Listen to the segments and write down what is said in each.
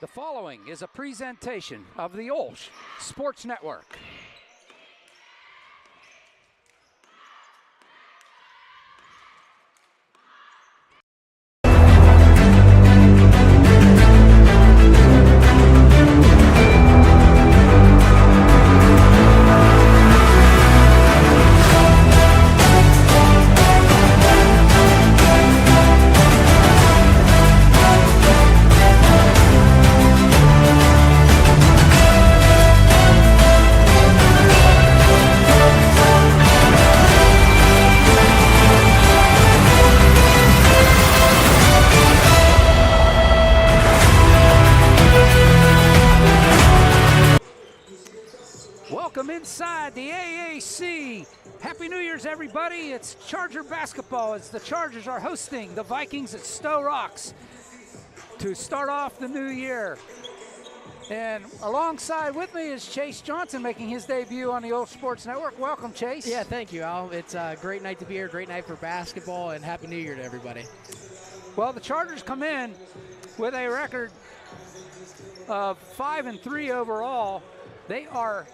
The following is a presentation of the OLSH Sports Network. Welcome inside the AAC. Happy New Year's, everybody. It's Charger basketball as the Chargers are hosting the Vikings at Sto-Rox to start off the new year. And alongside with me is Chase Johnson making his debut on the OLSH Sports Network. Welcome, Chase. Yeah, thank you, Al. It's a great night to be here, great night for basketball, and Happy New Year to everybody. Well, the Chargers come in with a record of 5-3 overall. They are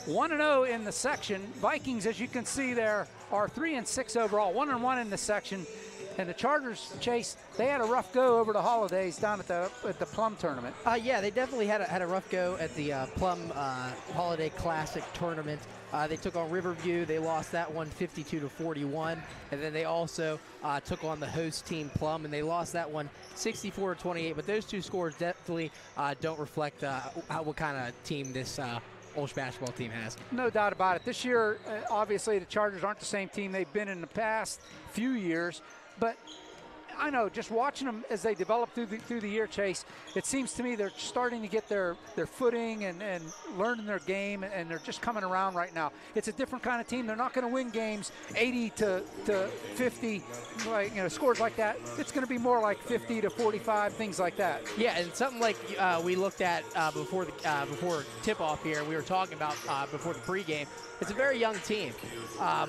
1-0 in the section. Vikings, as you can see there, are 3-6 overall, 1-1 in the section. And the Chargers, Chase, they had a rough go over the holidays down at the Plum tournament. Yeah, they definitely had a rough go at the Plum Holiday Classic tournament. They took on Riverview. They lost that one 52-41. And then they also took on the host team Plum, and they lost that one 64-28. But those two scores definitely don't reflect what kind of team this OLSH basketball team has. No doubt about it. This year, obviously, the Chargers aren't the same team they've been in the past few years. But I know, just watching them as they develop through the year, Chase, it seems to me they're starting to get their footing and learning their game, and they're just coming around right now. It's a different kind of team. They're not going to win games 80-50, like, scores like that. It's going to be more like 50-45, things like that. Yeah, and something like we looked at before tip-off here, we were talking about before the pregame. It's a very young team.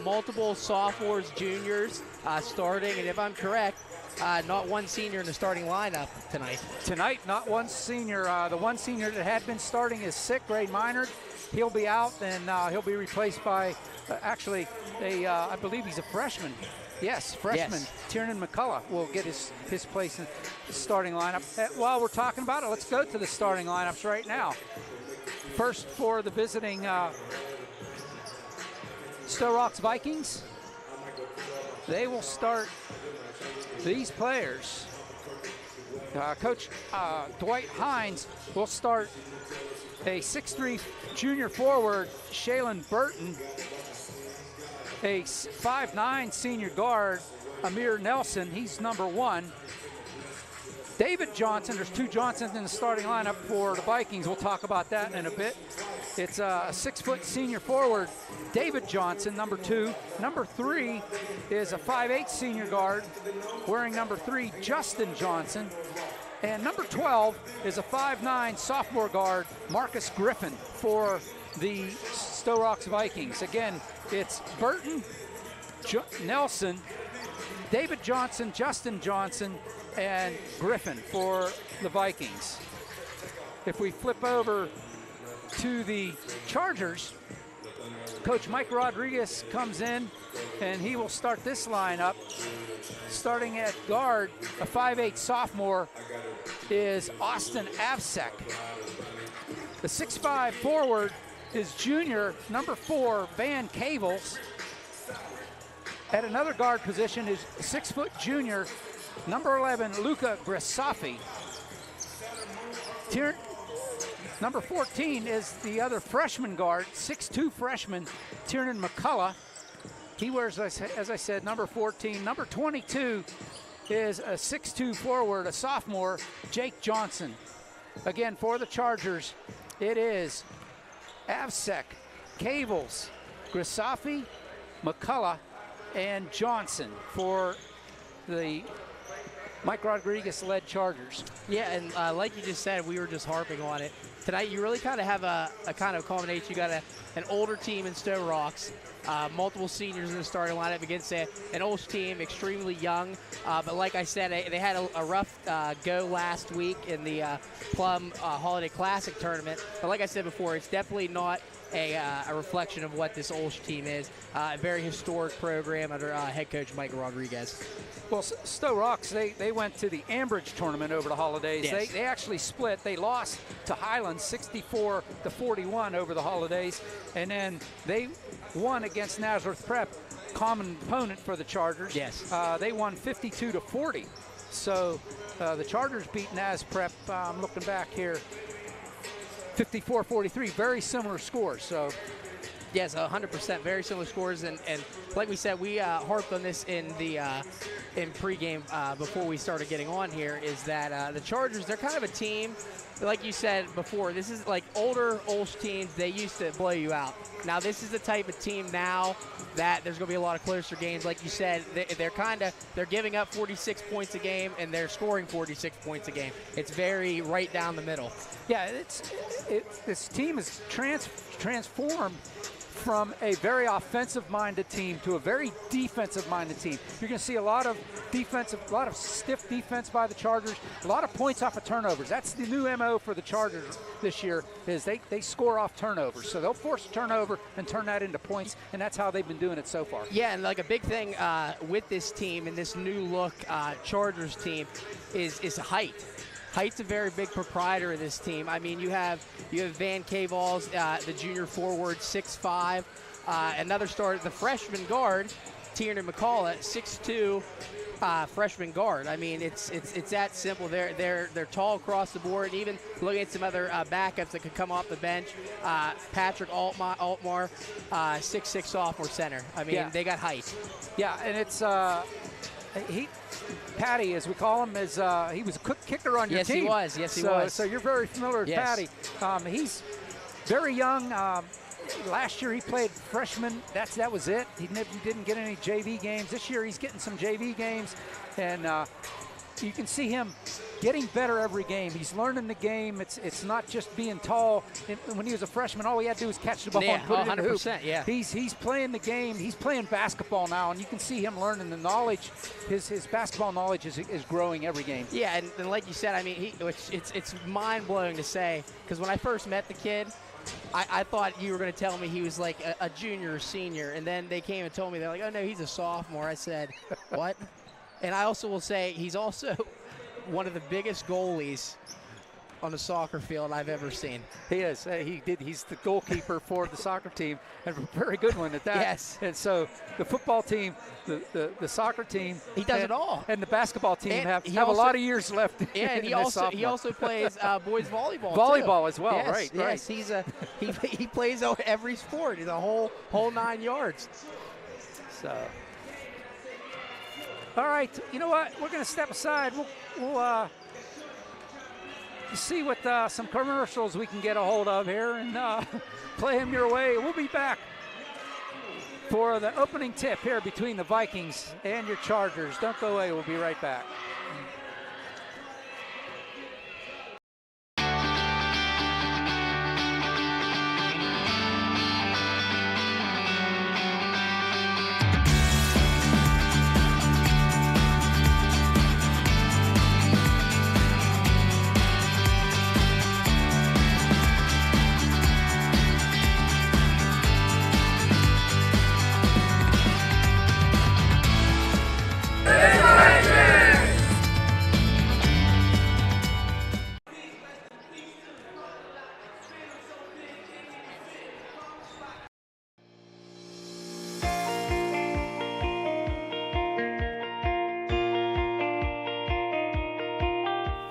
Multiple sophomores, juniors starting, and if I'm correct, not one senior in the starting lineup tonight. Tonight, not one senior. The one senior that had been starting is sick, Ray Minard. He'll be out, and he'll be replaced by, actually, I believe he's a freshman. Yes, freshman. Yes. Tiernan McCullough will get his place in the starting lineup. While we're talking about it, let's go to the starting lineups right now. First for the visiting Sto-Rox Vikings, they will start these players. Coach Dwight Hines will start a 6'3" junior forward, Shaylin Burton, a 5'9" senior guard, Amir Nelson, he's number 1. David Johnson, there's 2 Johnsons in the starting lineup for the Vikings. We'll talk about that in a bit. It's a 6-foot senior forward, David Johnson, number 2. Number 3 is a 5'8" senior guard, wearing number 3, Justin Johnson. And number 12 is a 5'9" sophomore guard, Marcus Griffin, for the Sto-Rox Vikings. Again, it's Burton, Nelson, David Johnson, Justin Johnson, and Griffin for the Vikings. If we flip over to the Chargers, Coach Mike Rodriguez comes in, and he will start this lineup. Starting at guard, a 5'8" sophomore is Austin Avsek. The 6'5" forward is junior, number 4, Van Cavels. At another guard position is 6-foot junior, number 11, Luca Grisafi. Number 14 is the other freshman guard, 6'2" freshman, Tiernan McCullough. He wears, as I said, number 14. Number 22 is a 6'2" forward, a sophomore, Jake Johnson. Again, for the Chargers, it is Avsek, Cavels, Grisafi, McCullough, and Johnson for the Mike Rodriguez-led Chargers. Yeah, and like you just said, we were just harping on it. Tonight, you really kind of have a kind of combination. You got an older team in Sto-Rox, multiple seniors in the starting lineup against an OLSH team, extremely young. But like I said, they had a rough go last week in the Plum Holiday Classic tournament. But like I said before, it's definitely not a reflection of what this OLSH team is. A very historic program under head coach Mike Rodriguez. Well, Sto-Rox, they went to the Ambridge tournament over the holidays. Yes. They actually split. They lost to Highland 64-41 over the holidays, and then they won against Nazareth Prep, common opponent for the Chargers. Yes. They won 52-40. So the Chargers beat Naz Prep. I'm looking back here, 54-43. Very similar scores. So. Yes, 100%. Very similar scores, and like we said, we harped on this in the in pregame before we started getting on here. Is that the Chargers? They're kind of a team, like you said before. This is like older OLSH teams. They used to blow you out. Now this is the type of team now that there's going to be a lot of closer games. Like you said, they're giving up 46 points a game and they're scoring 46 points a game. It's very right down the middle. Yeah, this team is transformed from a very offensive-minded team to a very defensive-minded team. You're going to see a lot of stiff defense by the Chargers, a lot of points off of turnovers. That's the new MO for the Chargers this year, is they score off turnovers. So they'll force a turnover and turn that into points, and that's how they've been doing it so far. Yeah, and like a big thing with this team and this new look Chargers team is height. Height's a very big proprietor of this team. I mean, you have Van Kaval's, the junior forward, 6'5". Another starter, the freshman guard, Tiernan McCullough, 6'2", freshman guard. I mean, it's that simple. They're tall across the board. And even looking at some other backups that could come off the bench, Patrick Altmar, 6'6" sophomore center. I mean, they got height. Yeah, and it's Patty, as we call him, he was a quick kicker on your team. Yes, he was. Yes, he was. So you're very familiar with Patty. He's very young. Last year he played freshman. That was it. He didn't get any JV games. This year he's getting some JV games, and you can see him getting better every game. He's learning the game. It's not just being tall. When he was a freshman, all he had to do was catch the ball and put it in the hoop. 100%, yeah. He's playing the game. He's playing basketball now, and you can see him learning the knowledge. His basketball knowledge is growing every game. Yeah, and like you said, I mean, it's mind-blowing to say, because when I first met the kid, I thought you were going to tell me he was like a junior or senior, and then they came and told me, they're like, oh, no, he's a sophomore. I said, what? And I also will say he's also one of the biggest goalies on a soccer field I've ever seen. He is. He's the goalkeeper for the soccer team, and a very good one at that. Yes. And so the football team, the soccer team, he does it all. And the basketball team have a lot of years left. Yeah, and he also plays boys volleyball. Volleyball too. as well, yes, right? Yes, right. He plays every sport, the whole 9 yards. So. All right, you know what? We're going to step aside. We'll see what some commercials we can get a hold of here and play them your way. We'll be back for the opening tip here between the Vikings and your Chargers. Don't go away. We'll be right back.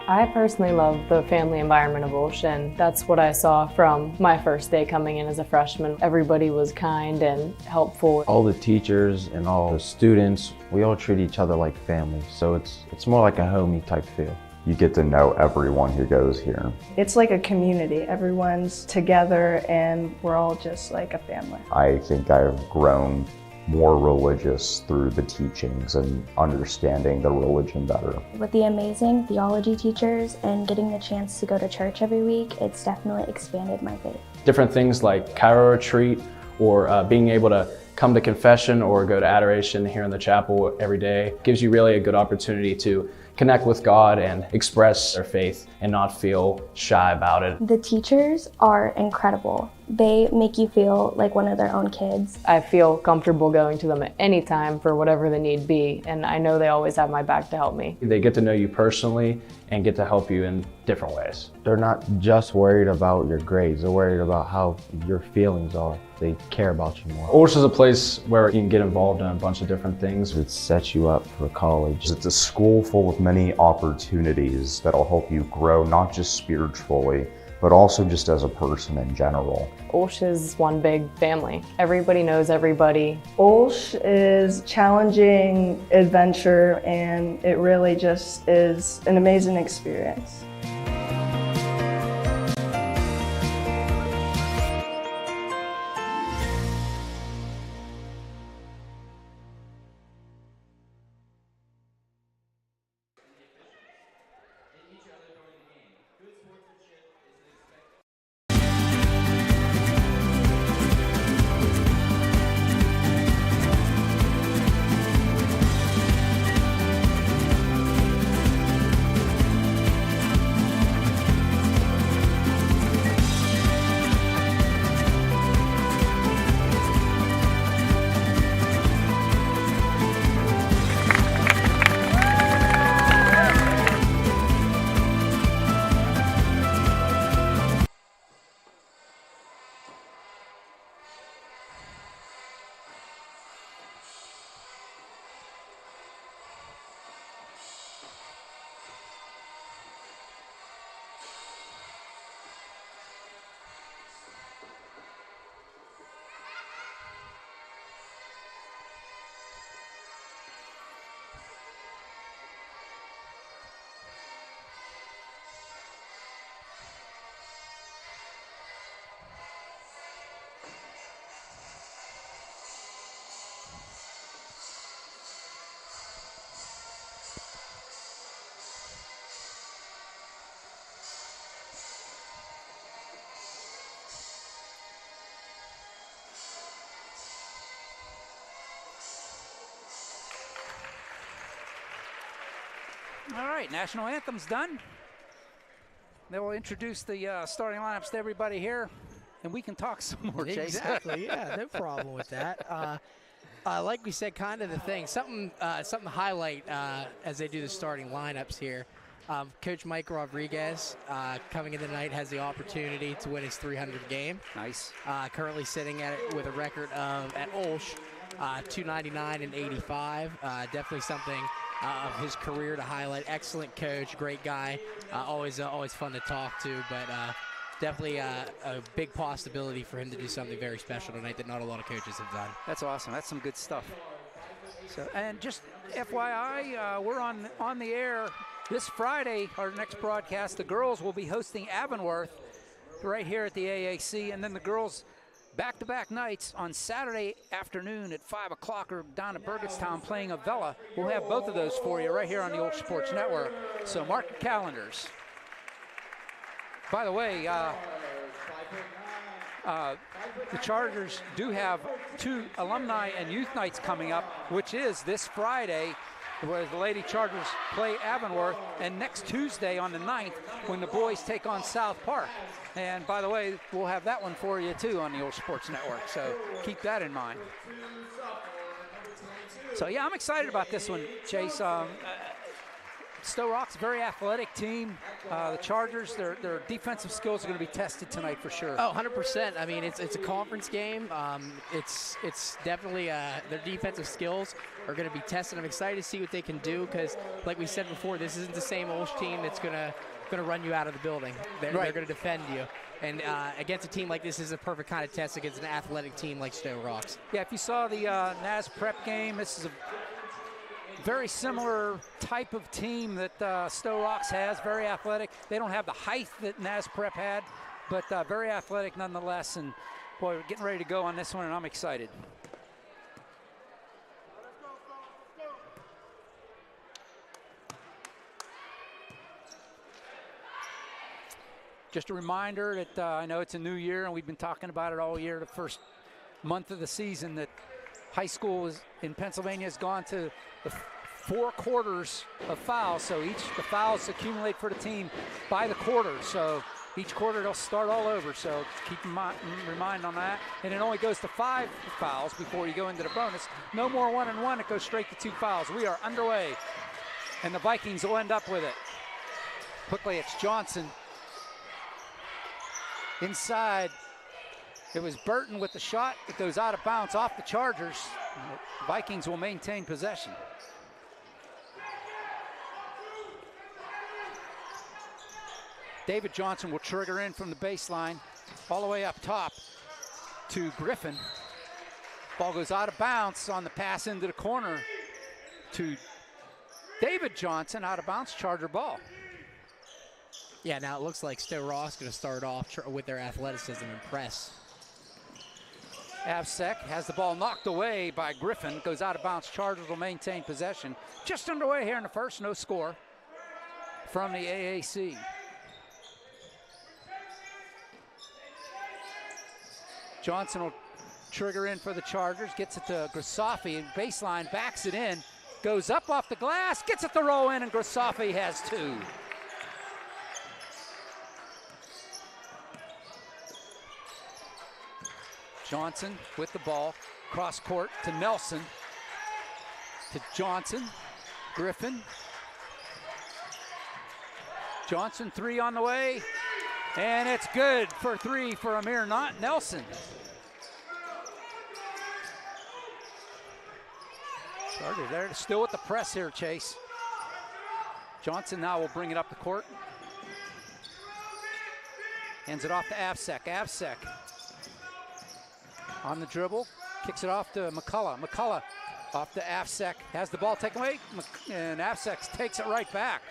I personally love the family environment of OLSH, and that's what I saw from my first day coming in as a freshman. Everybody was kind and helpful. All the teachers and all the students, we all treat each other like family, so it's more like a homey type feel. You get to know everyone who goes here. It's like a community. Everyone's together and we're all just like a family. I think I've grown more religious through the teachings and understanding the religion better. With the amazing theology teachers and getting the chance to go to church every week, it's definitely expanded my faith. Different things like Cairo retreat or being able to come to confession or go to adoration here in the chapel every day. It gives you really a good opportunity to connect with God and express their faith and not feel shy about it. The teachers are incredible. They make you feel like one of their own kids. I feel comfortable going to them at any time for whatever the need be, and I know they always have my back to help me. They get to know you personally and get to help you in different ways. They're not just worried about your grades, they're worried about how your feelings are. They care about you more. OLSH is a place where you can get involved in a bunch of different things. It sets you up for college. It's a school full of many opportunities that'll help you grow, not just spiritually, but also just as a person in general. OLSH is one big family. Everybody knows everybody. OLSH is challenging adventure, and it really just is an amazing experience. All right, national anthem's done. They will introduce the starting lineups to everybody here, and we can talk some more, Chase. Exactly, yeah, no problem with that. Like we said, kind of the thing, something to highlight as they do the starting lineups here. Coach Mike Rodriguez, coming in tonight, has the opportunity to win his 300th game. Nice. Currently sitting at it with a record of, at OLSH, 299 and 85. Definitely something of his career to highlight. Excellent coach, great guy, always fun to talk to, but definitely a big possibility for him to do something very special tonight that not a lot of coaches have done. That's awesome. That's some good stuff. So, and just FYI, we're on the air this Friday. Our next broadcast, the girls will be hosting Avonworth right here at the AAC, and then the girls back-to-back nights on Saturday afternoon at 5 o'clock or down at Burgettstown playing Avella. We'll have both of those for you right here on the OLSH Sports Network. So mark your calendars. By the way, the Chargers do have 2 alumni and youth nights coming up, which is this Friday, where the Lady Chargers play Avonworth, and next Tuesday on the 9th when the boys take on South Park. And by the way, we'll have that one for you too on the OLSH Sports Network, so keep that in mind. So yeah, I'm excited about this one, Chase. Sto-Rox, very athletic team. The Chargers, their defensive skills are going to be tested tonight for sure. Oh, 100%. I mean, it's a conference game. It's definitely their defensive skills are going to be tested. I'm excited to see what they can do because, like we said before, this isn't the same OLSH team that's going to run you out of the building. They're going to defend you. And against a team like this is a perfect kind of test against an athletic team like Sto-Rox. Yeah, if you saw the NAS prep game, this is a very similar type of team that Sto-Rox has, very athletic. They don't have the height that NAS Prep had, but very athletic nonetheless. And boy, we're getting ready to go on this one, and I'm excited. Just a reminder that I know it's a new year, and we've been talking about it all year, the first month of the season, that high school in Pennsylvania has gone to the 4 quarters of fouls, so the fouls accumulate for the team by the quarter. So each quarter they'll start all over, so keep in mind on that. And it only goes to 5 fouls before you go into the bonus. No more 1-and-1, it goes straight to 2 fouls. We are underway, and the Vikings will end up with it. Quickly, it's Johnson. Inside, it was Burton with the shot. It goes out of bounds off the Chargers. The Vikings will maintain possession. David Johnson will trigger in from the baseline all the way up top to Griffin. Ball goes out of bounds on the pass into the corner to David Johnson. Out of bounds, Charger ball. Yeah, now it looks like Sto-Rox going to start off with their athleticism and press. Avsek has the ball knocked away by Griffin. Goes out of bounds. Chargers will maintain possession. Just underway here in the first. No score from the AAC. Johnson will trigger in for the Chargers. Gets it to Grisafi. And baseline backs it in. Goes up off the glass. Gets it to roll in, and Grisafi has 2. Johnson with the ball, cross court to Nelson, to Johnson, Griffin. Johnson 3 on the way, and it's good for 3 for Amir Nelson. Chargers there, still with the press here, Chase. Johnson now will bring it up the court. Hands it off to Avsek. Avsek on the dribble, kicks it off to McCullough. McCullough off to Avsek, has the ball taken away, and Avsek takes it right back.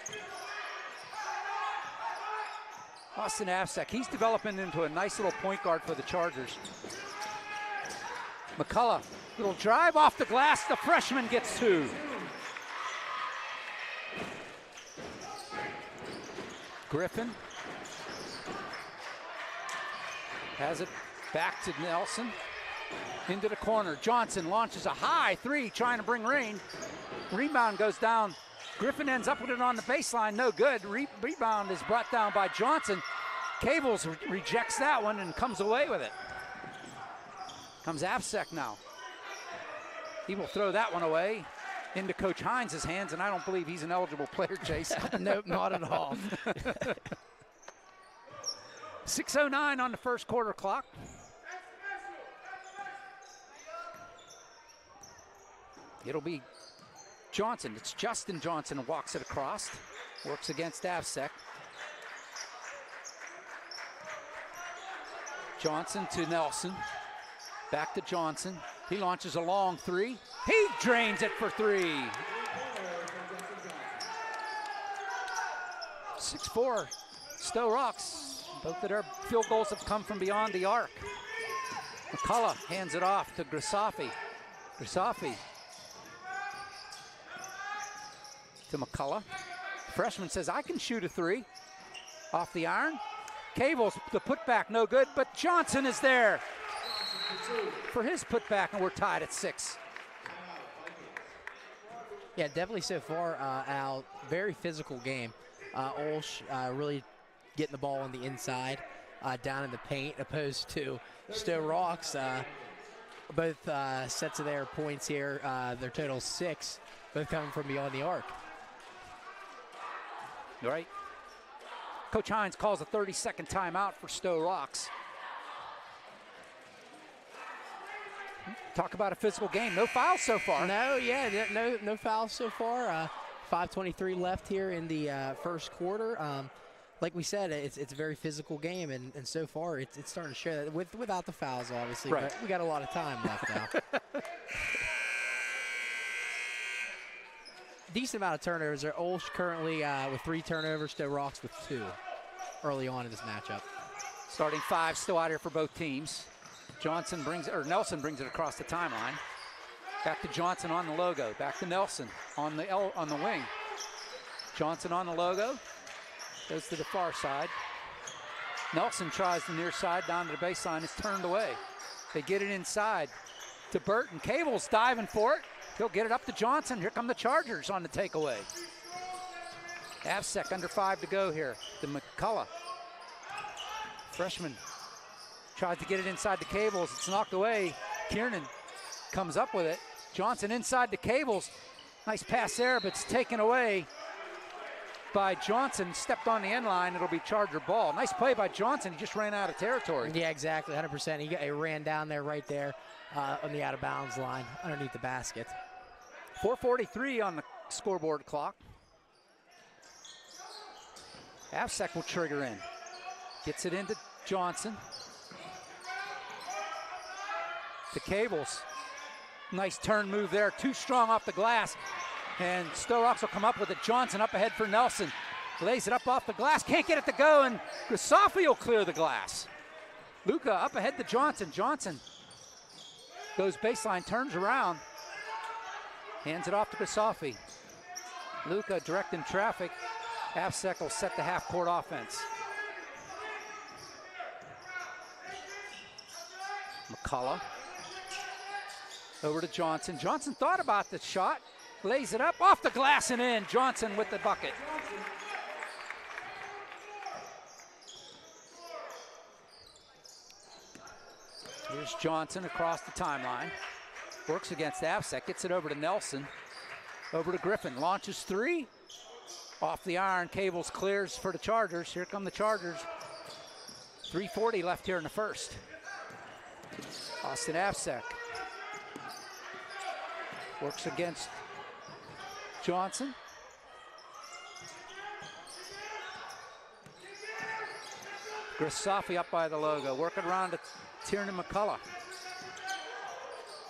Austin Avsek, he's developing into a nice little point guard for the Chargers. McCullough, little drive off the glass, the freshman gets 2. Griffin has it back to Nelson. Into the corner. Johnson launches a high 3, trying to bring rain. Rebound goes down. Griffin ends up with it on the baseline. No good. Rebound is brought down by Johnson. Cables rejects that one and comes away with it. Comes Avsek now. He will throw that one away into Coach Hines' hands, and I don't believe he's an eligible player, Chase. Nope, not at all. 6:09 on the first quarter clock. It'll be Johnson. It's Justin Johnson who walks it across. Works against Avsek. Johnson to Nelson. Back to Johnson. He launches a long 3. He drains it for 3. 6-4. Sto-Rox. Both of their field goals have come from beyond the arc. McCullough hands it off to Grisafi. Grisafi to McCullough. Freshman says, I can shoot a 3. Off the iron. Cables, the putback, no good, but Johnson is there for his putback, and we're tied at 6. Yeah, definitely so far, Al. Very physical game. OLSH really getting the ball on the inside, down in the paint, opposed to Sto-Rox. Both sets of their points here, their total 6, both coming from beyond the arc. Right. Coach Hines calls a 30-second timeout for Sto-Rox. Talk about a physical game. No fouls so far. No, yeah, no fouls so far. 5:23 left here in the first quarter. Like we said, it's a very physical game, and so far it's starting to show that without the fouls, obviously. Right. But we got a lot of time left now. Decent amount of turnovers. OLSH currently with 3 turnovers, Sto-Rox with 2 early on in this matchup. Starting 5 still out here for both teams. Nelson brings it across the timeline. Back to Johnson on the logo. Back to Nelson on the wing. Johnson on the logo. Goes to the far side. Nelson tries the near side down to the baseline. It's turned away. They get it inside. to Burton. Cable's diving for it. He'll get it up to Johnson. Here come the Chargers on the takeaway. Avsek under 5 to go here. To McCullough. Freshman tries to get it inside the Cables. It's knocked away. Kiernan comes up with it. Johnson inside the Cables. Nice pass there, but it's taken away by Johnson. Stepped on the end line. It'll be Charger ball. Nice play by Johnson. He just ran out of territory. Yeah, exactly, 100%. He ran down there right there on the out-of-bounds line underneath the basket. 4:43 on the scoreboard clock. Avsek will trigger in. Gets it into Johnson. The Cables. Nice turn move there. Too strong off the glass. And Sto-Rox will come up with it. Johnson up ahead for Nelson. Lays it up off the glass. Can't get it to go, and Grisafi will clear the glass. Luca up ahead to Johnson. Johnson goes baseline, turns around. Hands it off to Grisafi. Luca directing traffic. Avsek will set the half-court offense. McCullough. Over to Johnson. Johnson thought about the shot. Lays it up off the glass and in. Johnson with the bucket. Here's Johnson across the timeline. Works against Avsek. Gets it over to Nelson. Over to Griffin. Launches 3. Off the iron. Cables clears for the Chargers. Here come the Chargers. 3:40 left here in the first. Austin Avsek. Works against Johnson. Grisafi up by the logo. Working around to Tiernan McCullough.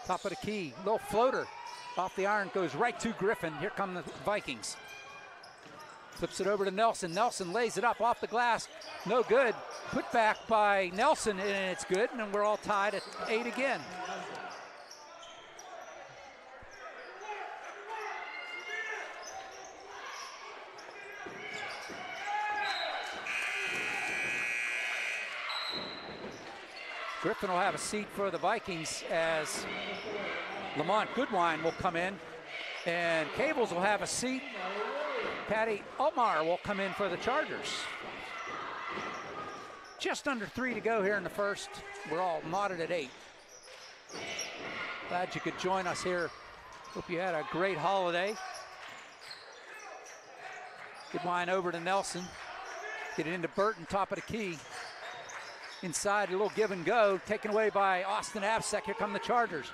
Top of the key. Little floater off the iron. Goes right to Griffin. Here come the Vikings. Flips it over to Nelson. Nelson lays it up off the glass. No good. Put back by Nelson, and it's good. And we're all tied at 8 again. Griffin will have a seat for the Vikings as Lamont Goodwine will come in, and Cables will have a seat. Patty Altmaier will come in for the Chargers. Just under 3 to go here in the first. We're all knotted at 8. Glad you could join us here. Hope you had a great holiday. Goodwine over to Nelson. Get it into Burton, top of the key. Inside, a little give and go, taken away by Austin Avsek. Here come the Chargers.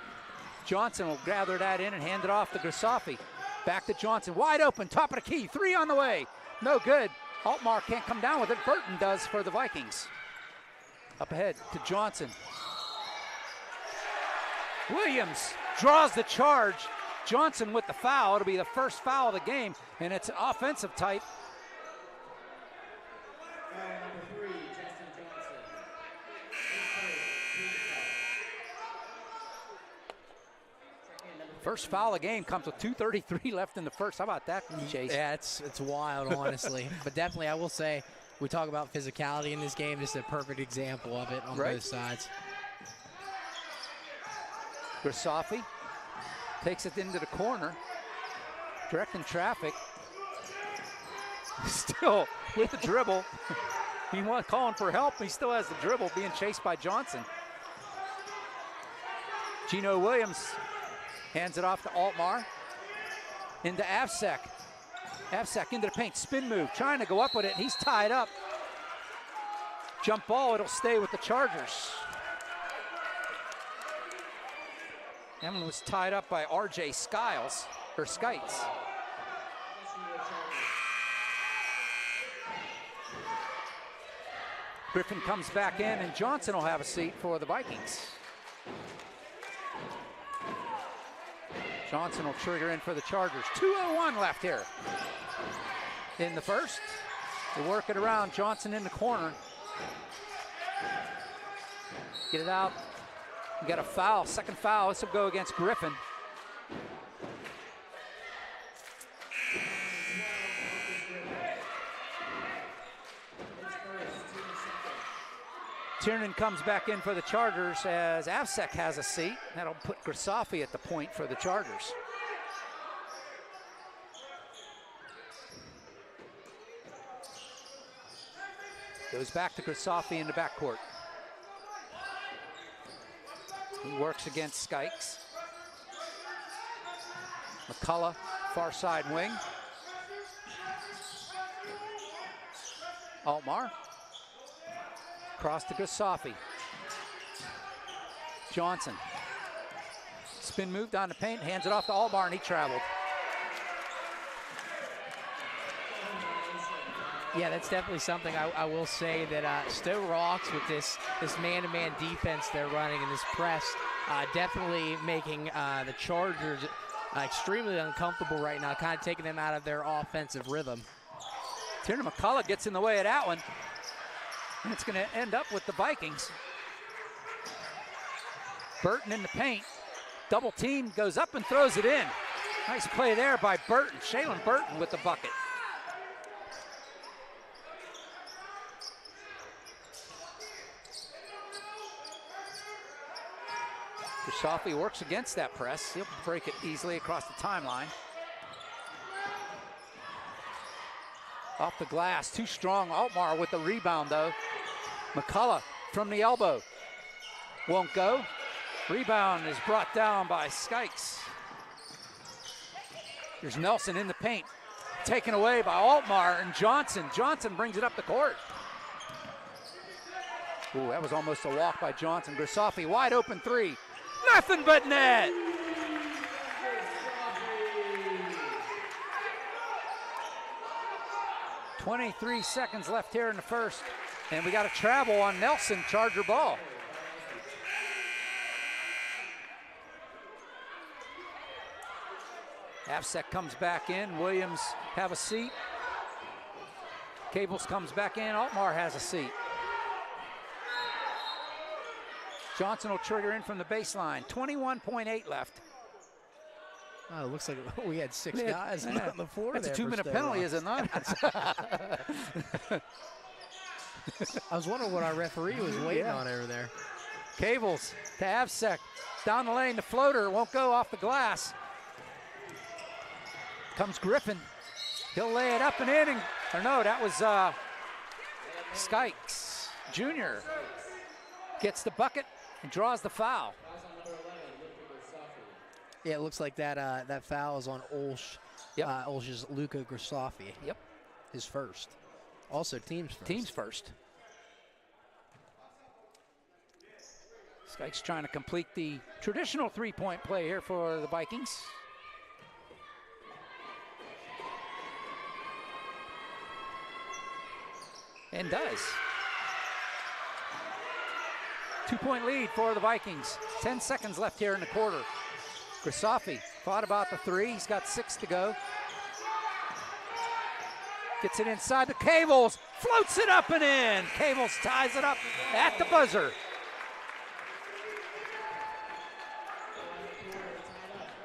Johnson will gather that in and hand it off to Grisafi. Back to Johnson, wide open, top of the key, 3 on the way. No good. Altmaier can't come down with it. Burton does for the Vikings. Up ahead to Johnson. Williams draws the charge. Johnson with the foul. It'll be the first foul of the game, and it's offensive type. First foul of the game comes with 2:33 left in the first. How about that, Chase? Yeah, it's wild, honestly. But definitely, I will say, we talk about physicality in this game. This is a perfect example of it on both sides. Grisafi takes it into the corner, directing traffic. Still with the dribble. He was calling for help. He still has the dribble, being chased by Johnson. Gino Williams hands it off to Altmaier. Into Avsek. Avsek into the paint, spin move, trying to go up with it. He's tied up. Jump ball, it'll stay with the Chargers. That one was tied up by RJ Skiles, or Skites. Griffin comes back in, and Johnson will have a seat for the Vikings. Johnson will trigger in for the Chargers. 2:01 left here in the first. They work it around. Johnson in the corner. Get it out. We got a foul, second foul. This will go against Griffin. Tiernan comes back in for the Chargers as Avsek has a seat. That'll put Grisafi at the point for the Chargers. Goes back to Grisafi in the backcourt. He works against Skikes. McCullough, far side wing. Altmar. Cross to Grisafi. Johnson. Spin move down the paint, hands it off to Altmar, and he traveled. Yeah, that's definitely something I will say that Sto-Rox with this man-to-man defense they're running and this press definitely making the Chargers extremely uncomfortable right now, kind of taking them out of their offensive rhythm. Tiernan McCullough gets in the way of that one. And it's going to end up with the Vikings. Burton in the paint. Double team, goes up and throws it in. Nice play there by Burton. Shaylin Burton with the bucket. Grisafi works against that press. He'll break it easily across the timeline. Off the glass, too strong. Altmar with the rebound though. McCullough from the elbow. Won't go. Rebound is brought down by Skikes. There's Nelson in the paint. Taken away by Altmar and Johnson. Johnson brings it up the court. Ooh, that was almost a walk by Johnson. Grisafi, wide open three. Nothing but net. .23 seconds left here in the first, and we got a travel on Nelson, Charger ball. Avsek comes back in, Williams have a seat. Cables comes back in, Altmar has a seat. Johnson will trigger in from the baseline, 21.8 left. Oh, it looks like we had six guys on the floor. That's a 2-minute penalty, is it not? I was wondering what our referee was waiting on over there. Cables to Avsek, down the lane, the floater won't go off the glass. Comes Griffin, he'll lay it up and in, or no, that was Skikes Jr. Gets the bucket and draws the foul. Yeah, it looks like that foul is on OLSH. Yep. OLSH's Luka Grisafi. Yep. His first. Also team's first. Team's first. Skikes trying to complete the traditional three-point play here for the Vikings. And does. 2-point lead for the Vikings. 10 seconds left here in the quarter. Grisafi thought about the three. He's got 6 to go. Gets it inside the Cables. Floats it up and in. Cables ties it up at the buzzer.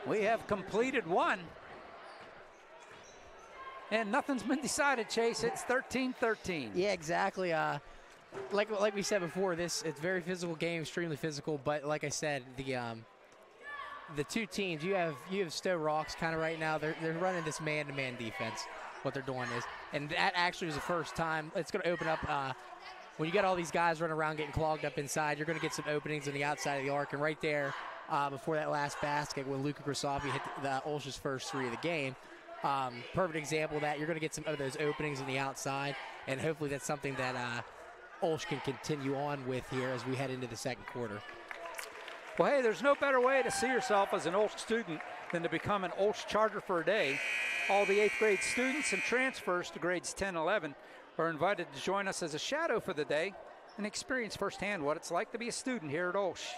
We have completed one. And nothing's been decided, Chase. It's 13-13. Yeah, exactly. Like we said before, it's a very physical game, extremely physical. But like I said, the two teams, you have Sto-Rox kind of right now. They're running this man-to-man defense. What they're doing is, and that actually was the first time. It's going to open up when you got all these guys running around getting clogged up inside. You're going to get some openings on the outside of the arc, and right there before that last basket, when Luka Grisafi hit the OLSH's first three of the game. Perfect example of that. You're going to get some of those openings on the outside, and hopefully that's something that OLSH can continue on with here as we head into the second quarter. Well, hey, there's no better way to see yourself as an OLSH student than to become an OLSH Charger for a day. All the 8th grade students and transfers to grades 10 and 11 are invited to join us as a shadow for the day and experience firsthand what it's like to be a student here at OLSH.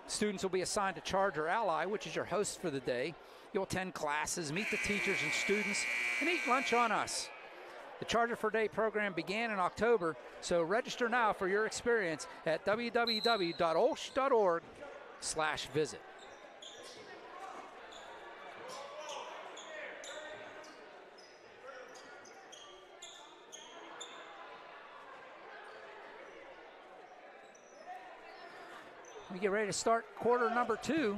Students will be assigned to Charger Ally, which is your host for the day. You'll attend classes, meet the teachers and students, and eat lunch on us. The Charger for a Day program began in October, so register now for your experience at www.olsh.org/visit. We get ready to start quarter number 2.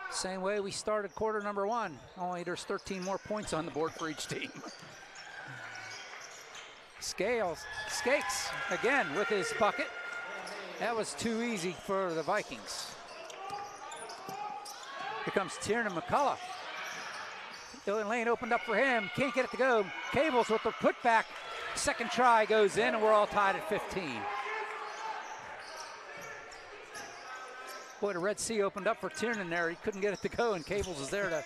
Same way we started quarter number 1, only there's 13 more points on the board for each team. Skakes again with his bucket. That was too easy for the Vikings. Here comes Tiernan McCullough. The lane opened up for him, can't get it to go. Cables with the putback. Second try goes in and we're all tied at 15. Boy, the Red Sea opened up for Tiernan there. He couldn't get it to go and Cables is there to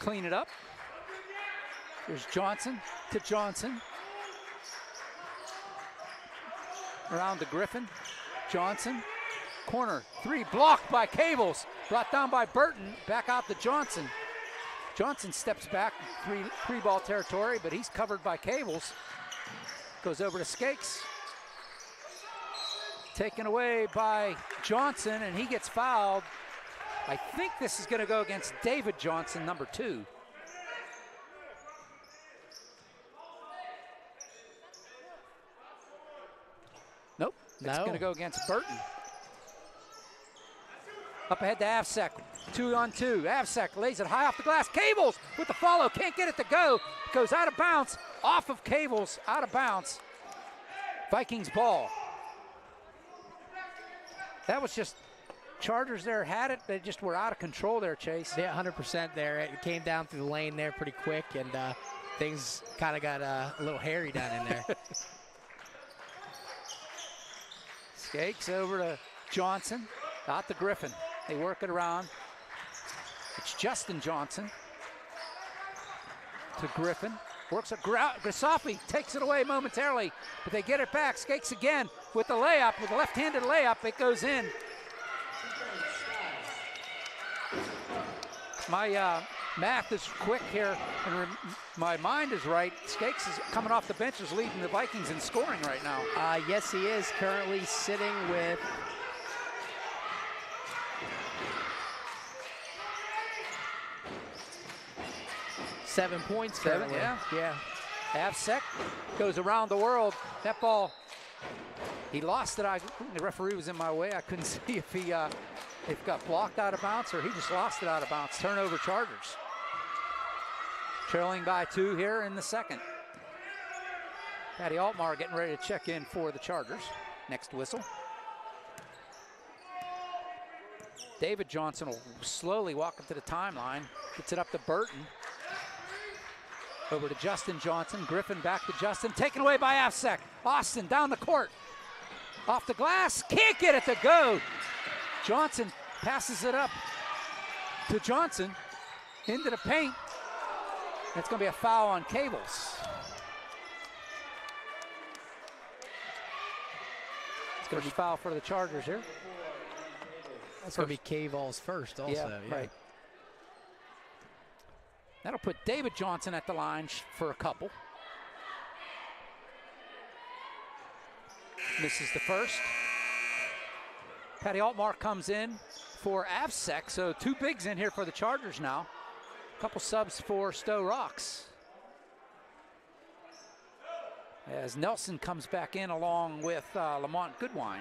clean it up. There's Johnson to Johnson. Around to Griffin. Johnson, corner, 3 blocked by Cables. Brought down by Burton, back out to Johnson. Johnson steps back, three ball territory, but he's covered by Cables. Goes over to Skakes. Taken away by Johnson, and he gets fouled. I think this is going to go against David Johnson, number 2. Nope, it's going to go against Burton. Up ahead to Avsek, 2-on-2. Avsek lays it high off the glass. Cables with the follow, can't get it to go. Goes out of bounds, off of Cables, out of bounds. Vikings ball. That was just, Chargers there had it. They just were out of control there, Chase. Yeah, 100% there. It came down through the lane there pretty quick, and things kind of got a little hairy down in there. Skakes over to Johnson, out to Griffin. They work it around. It's Justin Johnson to Griffin. Works at Grisafi, takes it away momentarily, but they get it back. Skakes again with the layup, with the left-handed layup. It goes in. My math is quick here, and my mind is right. Skakes is coming off the bench, is leading the Vikings in scoring right now. Yes, he is currently sitting with 7 points currently. Yeah. Avsek goes around the world. That ball, he lost it. The referee was in my way. I couldn't see if he got blocked out of bounds or he just lost it out of bounds. Turnover Chargers. Trailing by 2 here in the second. Patty Altmar getting ready to check in for the Chargers. Next whistle. David Johnson will slowly walk up to the timeline. Gets it up to Burton. Over to Justin Johnson. Griffin back to Justin. Taken away by Avsek. Austin down the court. Off the glass. Can't get it to go. Johnson passes it up to Johnson. Into the paint. It's going to be a foul on Cables. It's going to be a foul for the Chargers here. That's going to be K-Vols first also. Yeah, right. That'll put David Johnson at the line for a couple. Misses the first. Patty Altmar comes in for Avsek, so 2 bigs in here for the Chargers now. A couple subs for Sto-Rox. As Nelson comes back in along with Lamont Goodwine.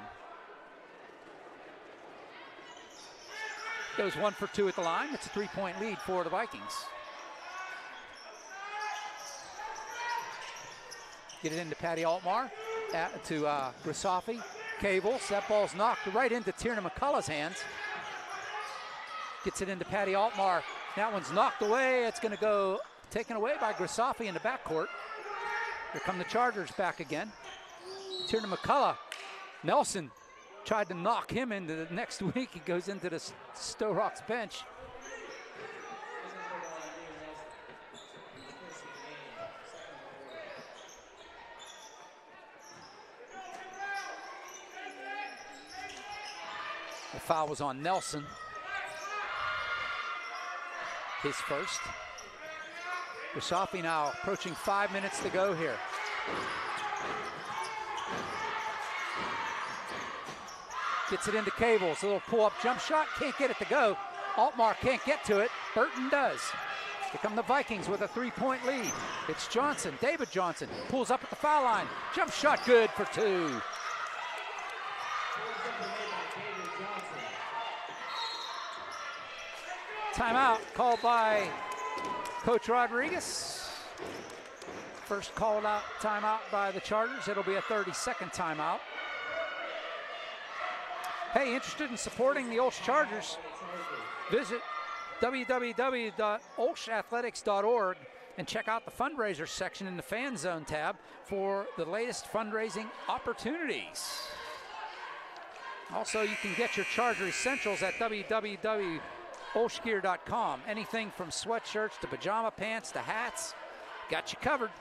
Goes 1 for 2 at the line. It's a 3-point lead for the Vikings. Get it into Patty Altmar, to Grisafi. Cables, that ball's knocked right into Tiernan McCullough's hands. Gets it into Patty Altmar. That one's knocked away. It's going to go taken away by Grisafi in the backcourt. Here come the Chargers back again. Tiernan McCullough. Nelson tried to knock him into the next week. He goes into the Sto-Rox bench. The foul was on Nelson. His first. Grisafi now approaching 5 minutes to go here. Gets it into Cables. A little pull-up jump shot. Can't get it to go. Altmar can't get to it. Burton does. Here come the Vikings with a 3-point lead. It's Johnson, David Johnson, pulls up at the foul line. Jump shot good for 2. Timeout called by Coach Rodriguez. First called out timeout by the Chargers. It'll be a 30-second timeout. Hey, interested in supporting the OLSH Chargers? Visit www.olshathletics.org and check out the fundraiser section in the Fan Zone tab for the latest fundraising opportunities. Also, you can get your Charger essentials at www.olshgear.com. Anything from sweatshirts to pajama pants to hats, got you covered.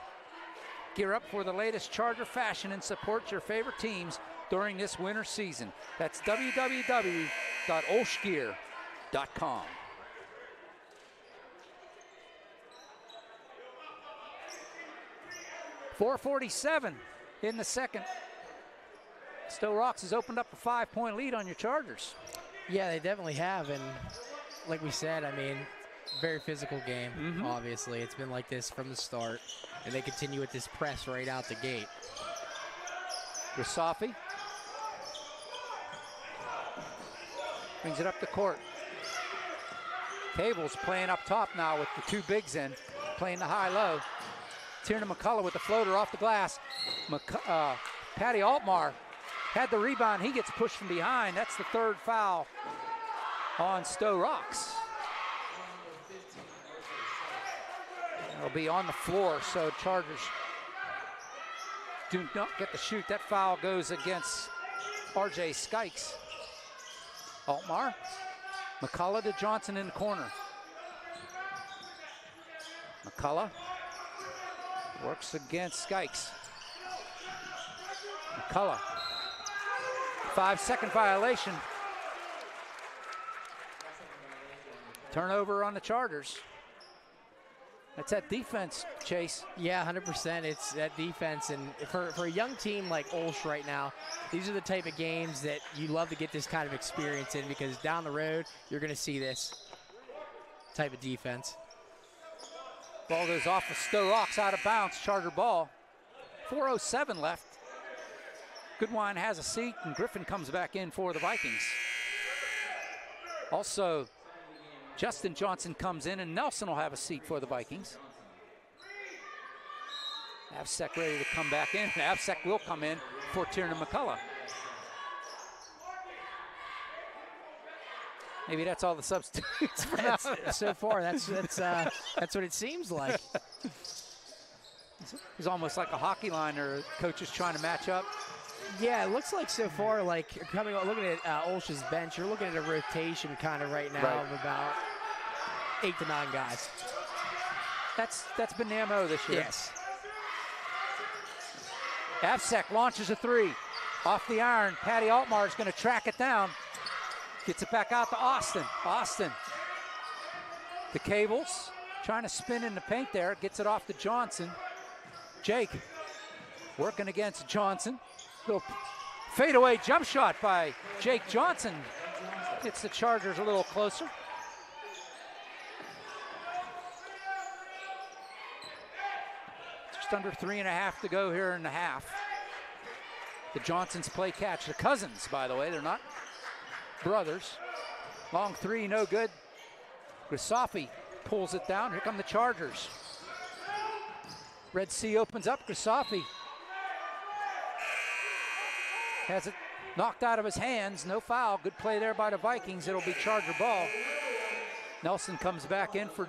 Gear up for the latest Charger fashion and support your favorite teams during this winter season. That's www.olshgear.com. .447 in the second. Sto-Rox has opened up a 5-point lead on your Chargers. Yeah, they definitely have, and like we said, I mean, very physical game, obviously. It's been like this from the start, and they continue with this press right out the gate. Grisafi brings it up the court. Cable's playing up top now with the two bigs in, playing the high-low. Tiernan McCullough with the floater off the glass. Patty Altmar had the rebound. He gets pushed from behind. That's the third foul on Sto-Rox. It'll be on the floor, so Chargers do not get the shoot. That foul goes against RJ Skikes. Altmar, McCullough to Johnson in the corner. McCullough works against Skikes. McCullough, 5-second violation. Turnover on the Chargers. That's that defense, Chase. Yeah, 100%. It's that defense. And for a young team like OLSH right now, these are the type of games that you love to get this kind of experience in, because down the road, you're going to see this type of defense. Ball goes off of Sto-Rox, out of bounds, Charger ball. 4:07 left. Goodwine has a seat, and Griffin comes back in for the Vikings. Also, Justin Johnson comes in, and Nelson will have a seat for the Vikings. Avsek ready to come back in. Avsek will come in for Tiernan McCullough. Maybe that's all the substitutes for now. So far, that's what it seems like. It's almost like a hockey line, or coach is trying to match up. Yeah, it looks like so far, like looking at OLSH's bench, you're looking at a rotation kind of right now of about 8 to 9 guys. That's been the MO this year. Yes. Avsek launches a three. Off the iron, Patty Altmar is going to track it down. Gets it back out to Austin. Austin. The Cables trying to spin in the paint there. Gets it off to Johnson. Jake working against Johnson. Little fadeaway jump shot by Jake Johnson. Gets the Chargers a little closer. Just under 3.5 to go here in the half. The Johnsons play catch. The cousins, by the way, they're not brothers. Long three, no good. Grisafi pulls it down. Here come the Chargers. Red Sea opens up. Grisafi has it knocked out of his hands. No foul. Good play there by the Vikings. It'll be Charger ball. Nelson comes back in for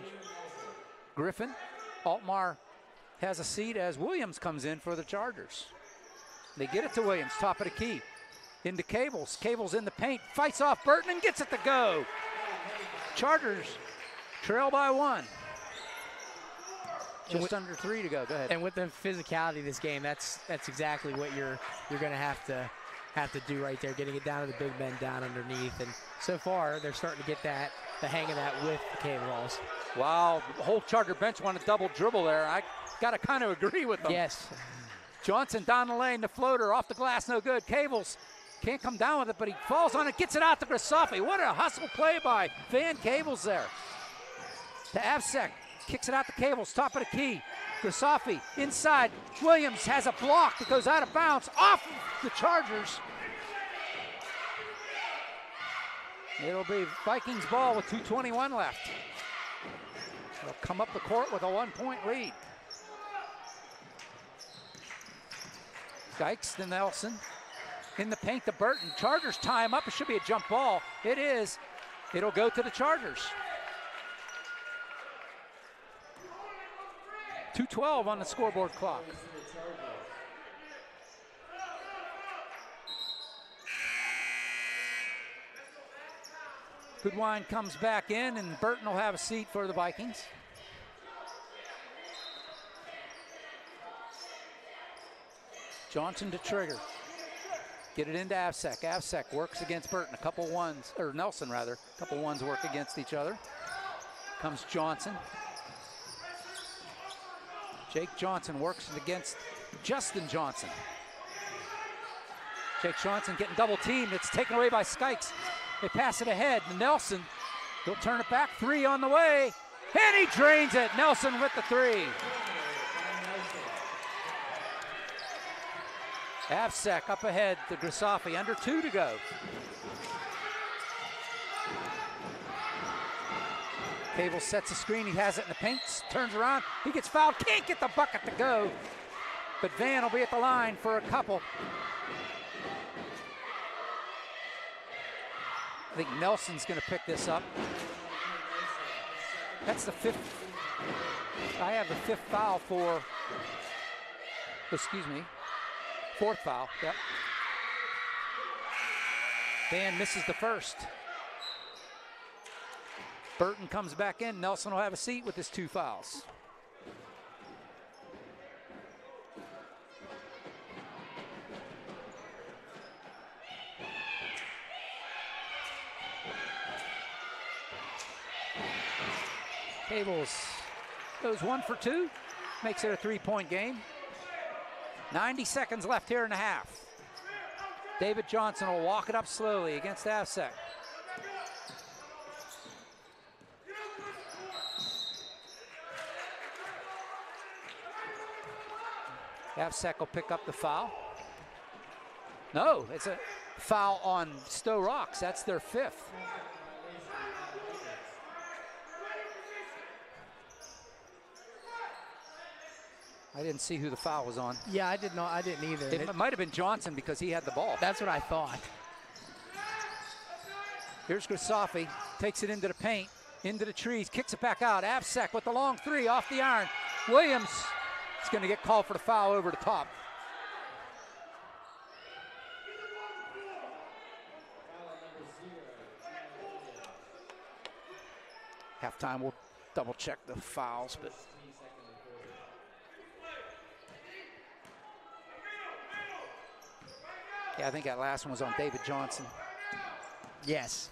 Griffin. Altmar has a seat as Williams comes in for the Chargers. They get it to Williams, top of the key. Into Cables. Cables in the paint, fights off Burton and gets it to go. Chargers trail by 1. Just under 3 to go. Go ahead. And with the physicality of this game, that's exactly what you're going to have to do right there, getting it down to the big men down underneath. And so far, they're starting to get the hang of that with the Cables. Wow, the whole Charger bench want a double dribble there. I got to kind of agree with them. Yes. Johnson down the lane, the floater off the glass, no good. Cables can't come down with it, but he falls on it, gets it out to Grisafi. What a hustle play by Van Cables there. To Avsek, kicks it out to Cables, top of the key. Grisafi inside. Williams has a block that goes out of bounds off the Chargers. It'll be Vikings ball with 2:21 left. They'll come up the court with a 1-point lead. Dykes to Nelson. In the paint to Burton. Chargers tie him up. It should be a jump ball. It is. It'll go to the Chargers. 2:12 on the scoreboard clock. Goodwine comes back in, and Burton will have a seat for the Vikings. Johnson to trigger. Get it into Avsek. Avsek works against Burton. A couple ones, or Nelson rather. A couple ones work against each other. Comes Johnson. Jake Johnson works against Justin Johnson. Jake Johnson getting double teamed. It's taken away by Skikes. They pass it ahead. Nelson, he'll turn it back. 3 on the way. And he drains it. Nelson with the 3. Avsek up ahead to Grisafi. Under 2 to go. Cable sets a screen. He has it in the paint. Turns around. He gets fouled. Can't get the bucket to go. But Van will be at the line for a couple. I think Nelson's going to pick this up. That's the 5th. I have the 5th foul for, excuse me, 4th foul. Yep. Van misses the 1st. Burton comes back in. Nelson will have a seat with his 2 fouls. Cables goes 1 for 2, makes it a 3-point game. 90 seconds left here in the half. David Johnson will walk it up slowly against Avsek. Avsek will pick up the foul. No, it's a foul on Sto-Rox. That's their 5th. I didn't see who the foul was on. Yeah, I didn't either. It might have been Johnson because he had the ball. That's what I thought. Here's Grisafi, takes it into the paint, into the trees, kicks it back out. Avsek with the long 3 off the iron. Williams is going to get called for the foul over the top. Halftime, we'll double check the fouls, but. Yeah, I think that last one was on David Johnson. Yes.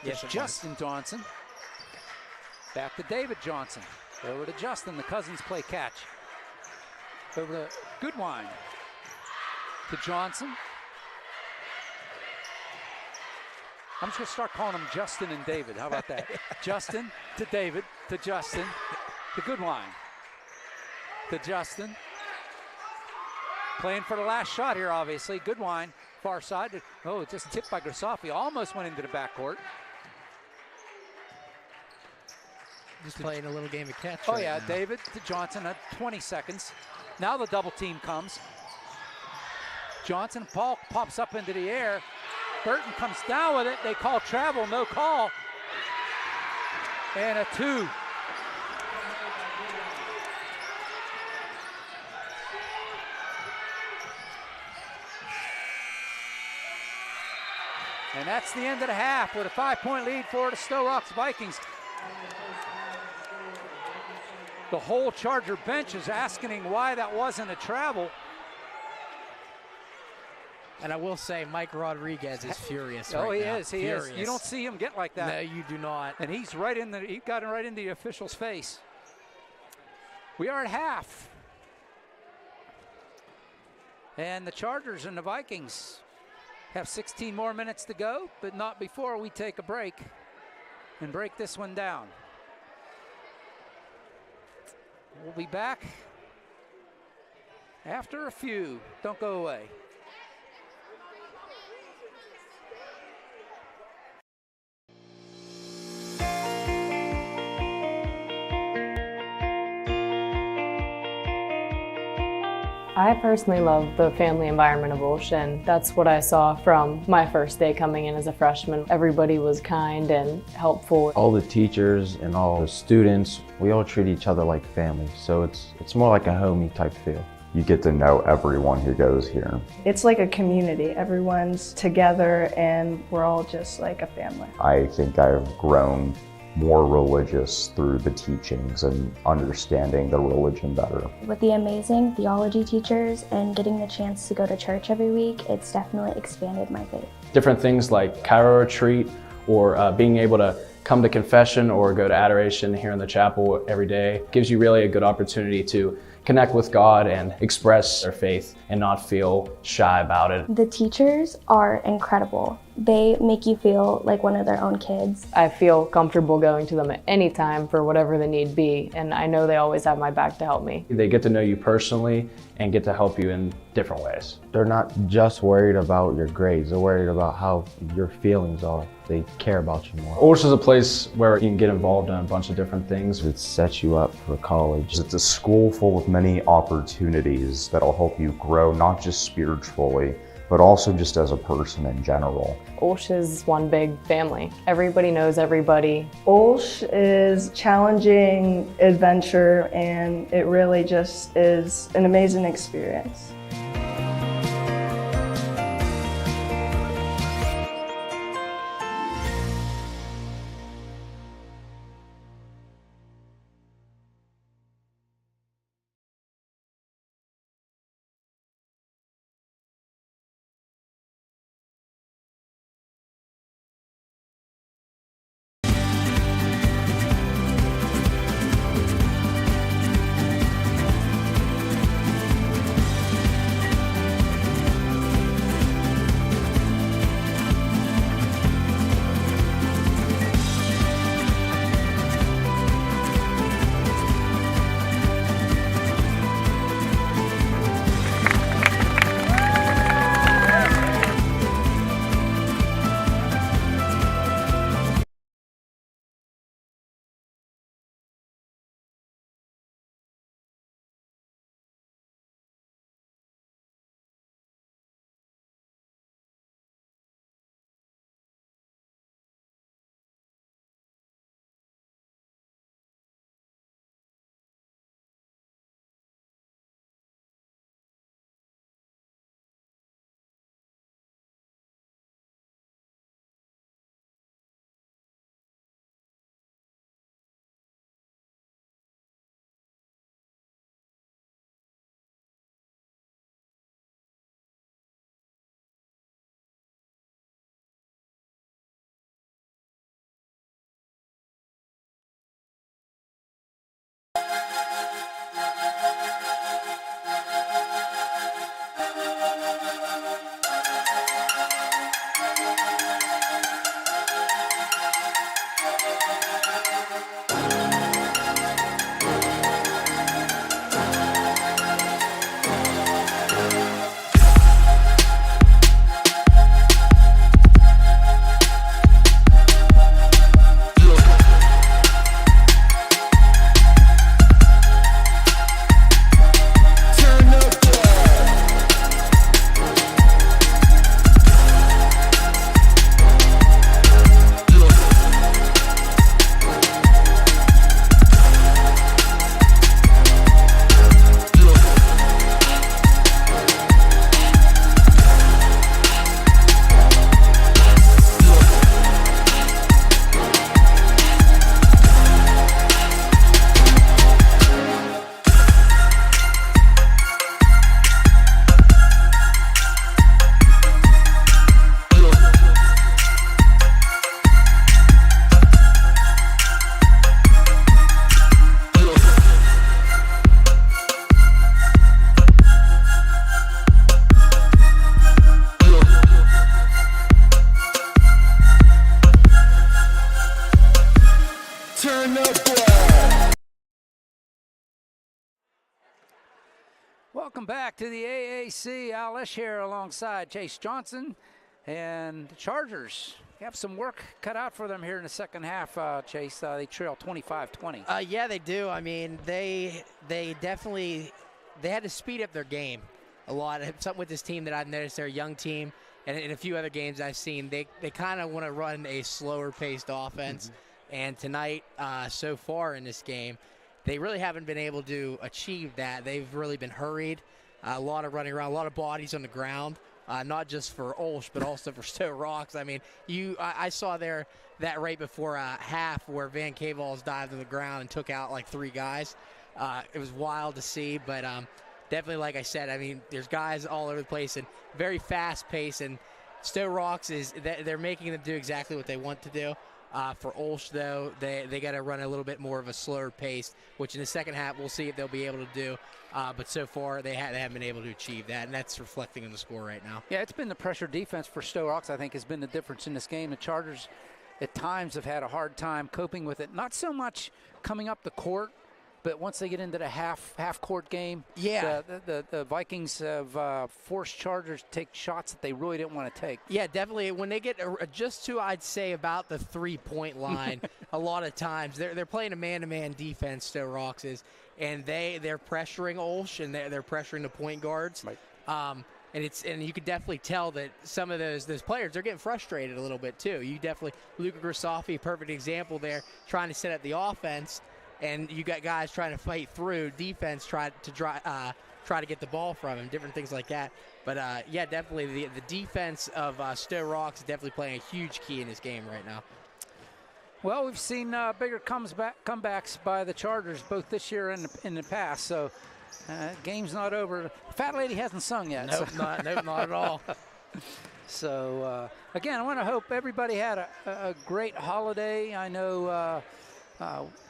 Yes, Justin Johnson. Back to David Johnson. Over to Justin. The Cousins play catch. Over to Goodwine. To Johnson. I'm just going to start calling them Justin and David. How about that? Justin to David to Justin to Goodwine. To Justin. Playing for the last shot here, obviously. Goodwine, far side. Oh, just tipped by Grisafi. Almost went into the backcourt. Just playing a little game of catch. Oh, yeah, now. David to Johnson at 20 seconds. Now the double team comes. Johnson, Paul pops up into the air. Burton comes down with it. They call travel, no call. And a 2. And that's the end of the half with a 5-point lead for the Sto-Rox Vikings. The whole Charger bench is asking why that wasn't a travel. And I will say, Mike Rodriguez is furious right now. He is. You don't see him get like that. No, you do not. And he got it right in the official's face. We are at half. And the Chargers and the Vikings have 16 more minutes to go, but not before we take a break and break this one down. We'll be back after a few. Don't go away. I personally love the family environment of OLSH, and that's what I saw from my first day coming in as a freshman. Everybody was kind and helpful. All the teachers and all the students, we all treat each other like family, so it's more like a homey type feel. You get to know everyone who goes here. It's like a community. Everyone's together and we're all just like a family. I think I've grown more religious through the teachings and understanding the religion better. With the amazing theology teachers and getting the chance to go to church every week, it's definitely expanded my faith. Different things like Cairo retreat or being able to come to confession or go to adoration here in the chapel every day gives you really a good opportunity to connect with God and express their faith and not feel shy about it. The teachers are incredible. They make you feel like one of their own kids. I feel comfortable going to them at any time for whatever the need be, and I know they always have my back to help me. They get to know you personally and get to help you in different ways. They're not just worried about your grades, they're worried about how your feelings are. They care about you more. OLSH is a place where you can get involved in a bunch of different things. It sets you up for college. It's a school full of many opportunities that'll help you grow, not just spiritually, but also just as a person in general. OLSH is one big family. Everybody knows everybody. OLSH is challenging adventure, and it really just is an amazing experience. Welcome back to the AAC. OLSH here alongside Chase Johnson, and the Chargers have some work cut out for them here in the second half. Chase, they trail 25-20. Yeah, they do. I mean, they definitely they had to speed up their game a lot. Something with this team that I've noticed, they're a young team, and in a few other games I've seen, they kind of want to run a slower paced offense. And tonight, so far in this game, they really haven't been able to achieve that. They've really been hurried, a lot of running around, a lot of bodies on the ground. Not just for OLSH, but also for Sto-Rox. I mean, I saw there that right before half where Van Kaval's dived on the ground and took out like 3 guys. It was wild to see, but definitely, like I said, I mean, there's guys all over the place and very fast pace. And Sto-Rox they're making them do exactly what they want to do. For OLSH, though, they got to run a little bit more of a slower pace, which in the second half we'll see if they'll be able to do. But so far they haven't been able to achieve that, and that's reflecting in the score right now. Yeah, it's been the pressure defense for Sto-Rox, I think, has been the difference in this game. The Chargers at times have had a hard time coping with it. Not so much coming up the court, but once they get into the half-court game, the Vikings have forced Chargers to take shots that they really didn't want to take. Yeah, definitely. When they get just to, I'd say, about the 3-point line, a lot of times they're playing a man-to-man defense, Sto-Rox is, and they're pressuring OLSH and they're pressuring the point guards. Right. And you could definitely tell that some of those players, they're getting frustrated a little bit too. You definitely, Luka Grisafi, perfect example there, trying to set up the offense. And you got guys trying to fight through defense, try to get the ball from him, different things like that. But yeah, definitely the defense of Sto-Rox is definitely playing a huge key in this game right now. Well, we've seen bigger comebacks by the Chargers both this year and in the past. So game's not over. Fat Lady hasn't sung yet. Nope, not at all. So again, I want to hope everybody had a great holiday. I know.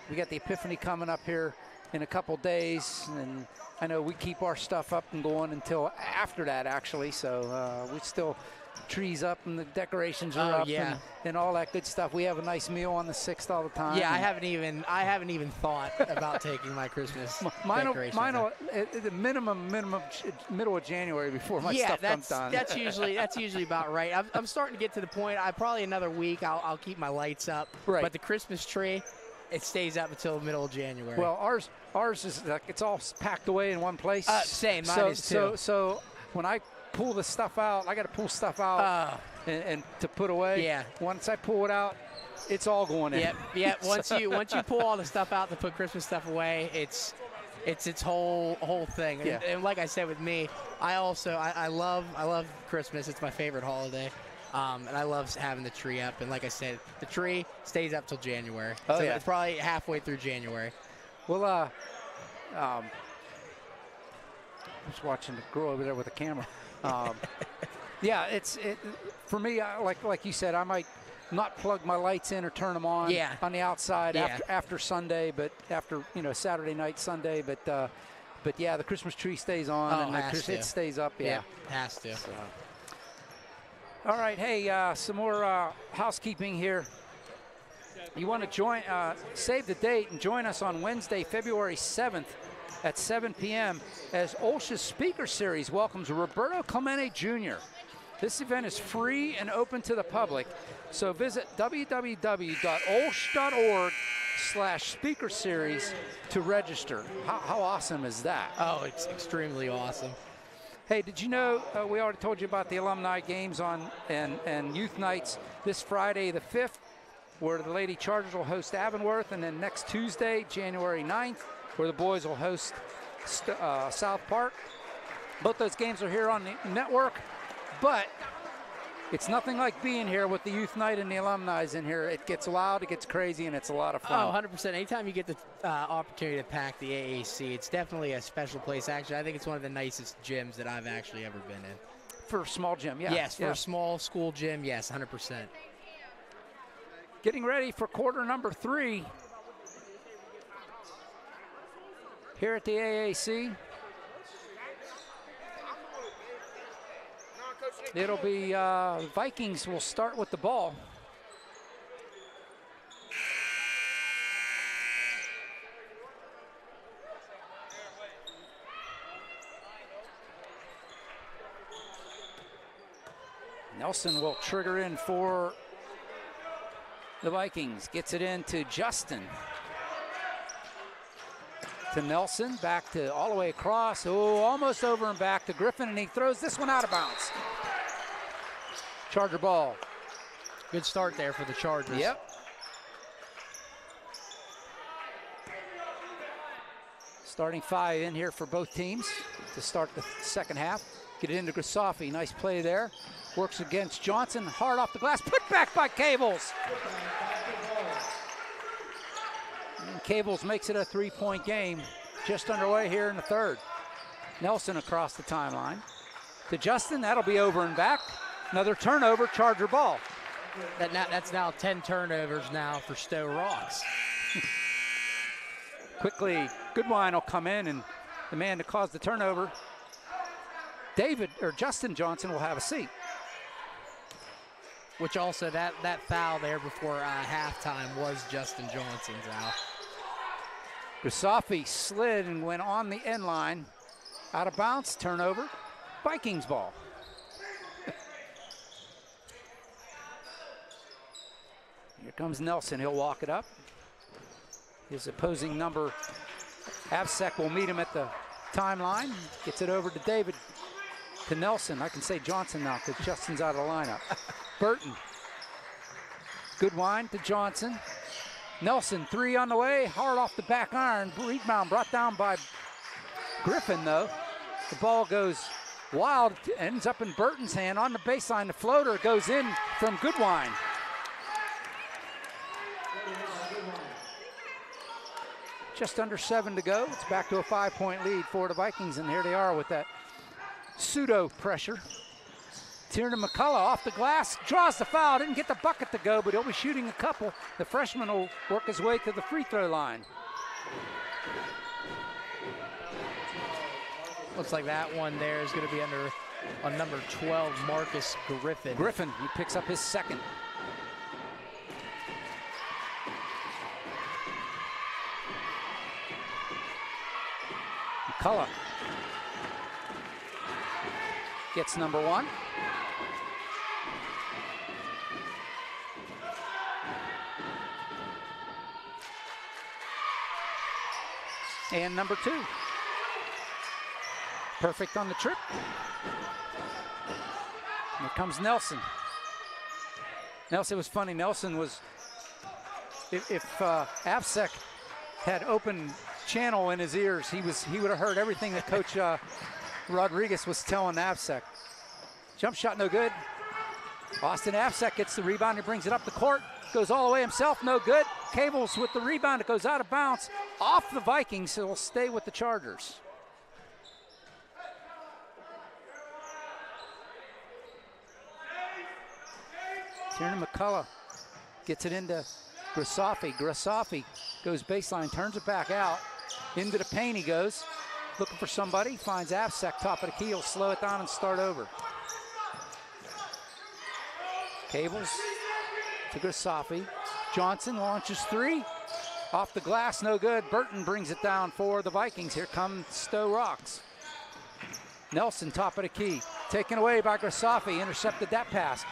We got the Epiphany coming up here in a couple days, and I know we keep our stuff up and going until after that, actually. So we still trees up and the decorations are up and all that good stuff. We have a nice meal on the 6th all the time. Yeah, I haven't even thought about taking my Christmas decorations. Mine will, at the minimum middle of January before my stuff comes done. That's usually about right. I'm starting to get to the point. Probably another week I'll keep my lights up. Right. But the Christmas tree, it stays up until the middle of January. Well, ours is like it's all packed away in one place. Same, mine is too. So when I pull the stuff out, I got to pull stuff out and to put away. Yeah. Once I pull it out, it's all going in. Yep. Once you pull all the stuff out to put Christmas stuff away, it's its whole thing. Yeah. And like I said with me, I love Christmas. It's my favorite holiday. And I love having the tree up. And like I said, the tree stays up till January. Oh, so yeah. It's probably halfway through January. Well, just watching the girl over there with the camera. Yeah, for me, like you said, I might not plug my lights in or turn them on on the outside after Sunday, but after Saturday night, Sunday. But yeah, the Christmas tree stays on and it stays up. Yeah, has to. So. All right, hey, some more housekeeping here. You want to join, save the date and join us on Wednesday, February 7th at 7 p.m. as OLSH's Speaker Series welcomes Roberto Clemente Jr. This event is free and open to the public, so visit www.olsh.org/speaker series to register. How awesome is that? Oh, it's extremely awesome. Hey, did you know we already told you about the alumni games and youth nights this Friday the 5th, where the Lady Chargers will host Avonworth, and then next Tuesday, January 9th, where the boys will host South Park. Both those games are here on the network, but it's nothing like being here with the youth night and the alumni in here. It gets loud, it gets crazy, and it's a lot of fun. Oh, 100%. Anytime you get the opportunity to pack the AAC, it's definitely a special place. Actually, I think it's one of the nicest gyms that I've actually ever been in. For a small gym, yeah. Yes, for a small school gym, yes, 100%. Getting ready for quarter number 3 here at the AAC. It'll be Vikings will start with the ball. Nelson will trigger in for the Vikings. Gets it into Justin. to Nelson, back to all the way across. Oh, almost over and back to Griffin, and he throws this one out of bounds. Charger ball. Good start there for the Chargers. Yep. Starting 5 in here for both teams to start the second half. Get it into Grisafi, nice play there. Works against Johnson, hard off the glass, put back by Cables. And Cables makes it a 3-point game, just underway here in the third. Nelson across the timeline. To Justin, that'll be over and back. Another turnover, Charger ball. That's now 10 turnovers now for Sto-Rox. Quickly, Goodwine will come in, and the man to cause the turnover, Justin Johnson, will have a seat. Which also, that foul there before halftime was Justin Johnson's foul. Grisafi slid and went on the end line. Out of bounds, turnover, Vikings ball. Here comes Nelson, he'll walk it up. His opposing number, Avsek, will meet him at the timeline. Gets it over to David, to Nelson. I can say Johnson now because Justin's out of the lineup. Burton. Goodwine to Johnson. Nelson, 3 on the way, hard off the back iron. Rebound brought down by Griffin, though. The ball goes wild, ends up in Burton's hand on the baseline. The floater goes in from Goodwine. Just under 7 to go. It's back to a 5-point lead for the Vikings, and here they are with that pseudo pressure. Tiernan McCullough off the glass, draws the foul, didn't get the bucket to go, but he'll be shooting a couple. The freshman will work his way to the free throw line. Looks like that one there is going to be under on number 12, Marcus Griffin. Griffin, he picks up his second. McCullough gets number 1. And number 2. Perfect on the trip. Here comes Nelson. Nelson, was funny. Nelson was, if Avsek had open channel in his ears, he would have heard everything that Coach Rodriguez was telling Avsek. Jump shot no good. Austin Avsek gets the rebound. He brings it up the court. Goes all the way himself, no good. Cables with the rebound. It goes out of bounds off the Vikings. So it will stay with the Chargers. Tiernan McCullough gets it into Grisafi. Grisafi goes baseline, turns it back out. Into the paint he goes. Looking for somebody. Finds Avsek, top of the key. He'll slow it down and start over. Cables to Grisafi. Johnson launches 3. Off the glass, no good. Burton brings it down for the Vikings. Here comes Sto-Rox. Nelson, top of the key. Taken away by Grisafi. Intercepted that pass.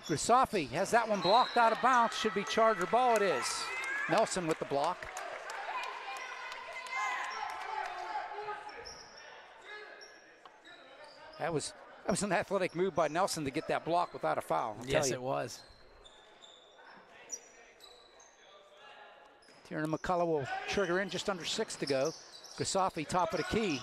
Grisafi has that one blocked out of bounds. Should be Charger ball. It is. Nelson with the block. That was an athletic move by Nelson to get that block without a foul. Yes, it was. Tiernan McCullough will trigger in, just under 6 to go. Grisafi, top of the key,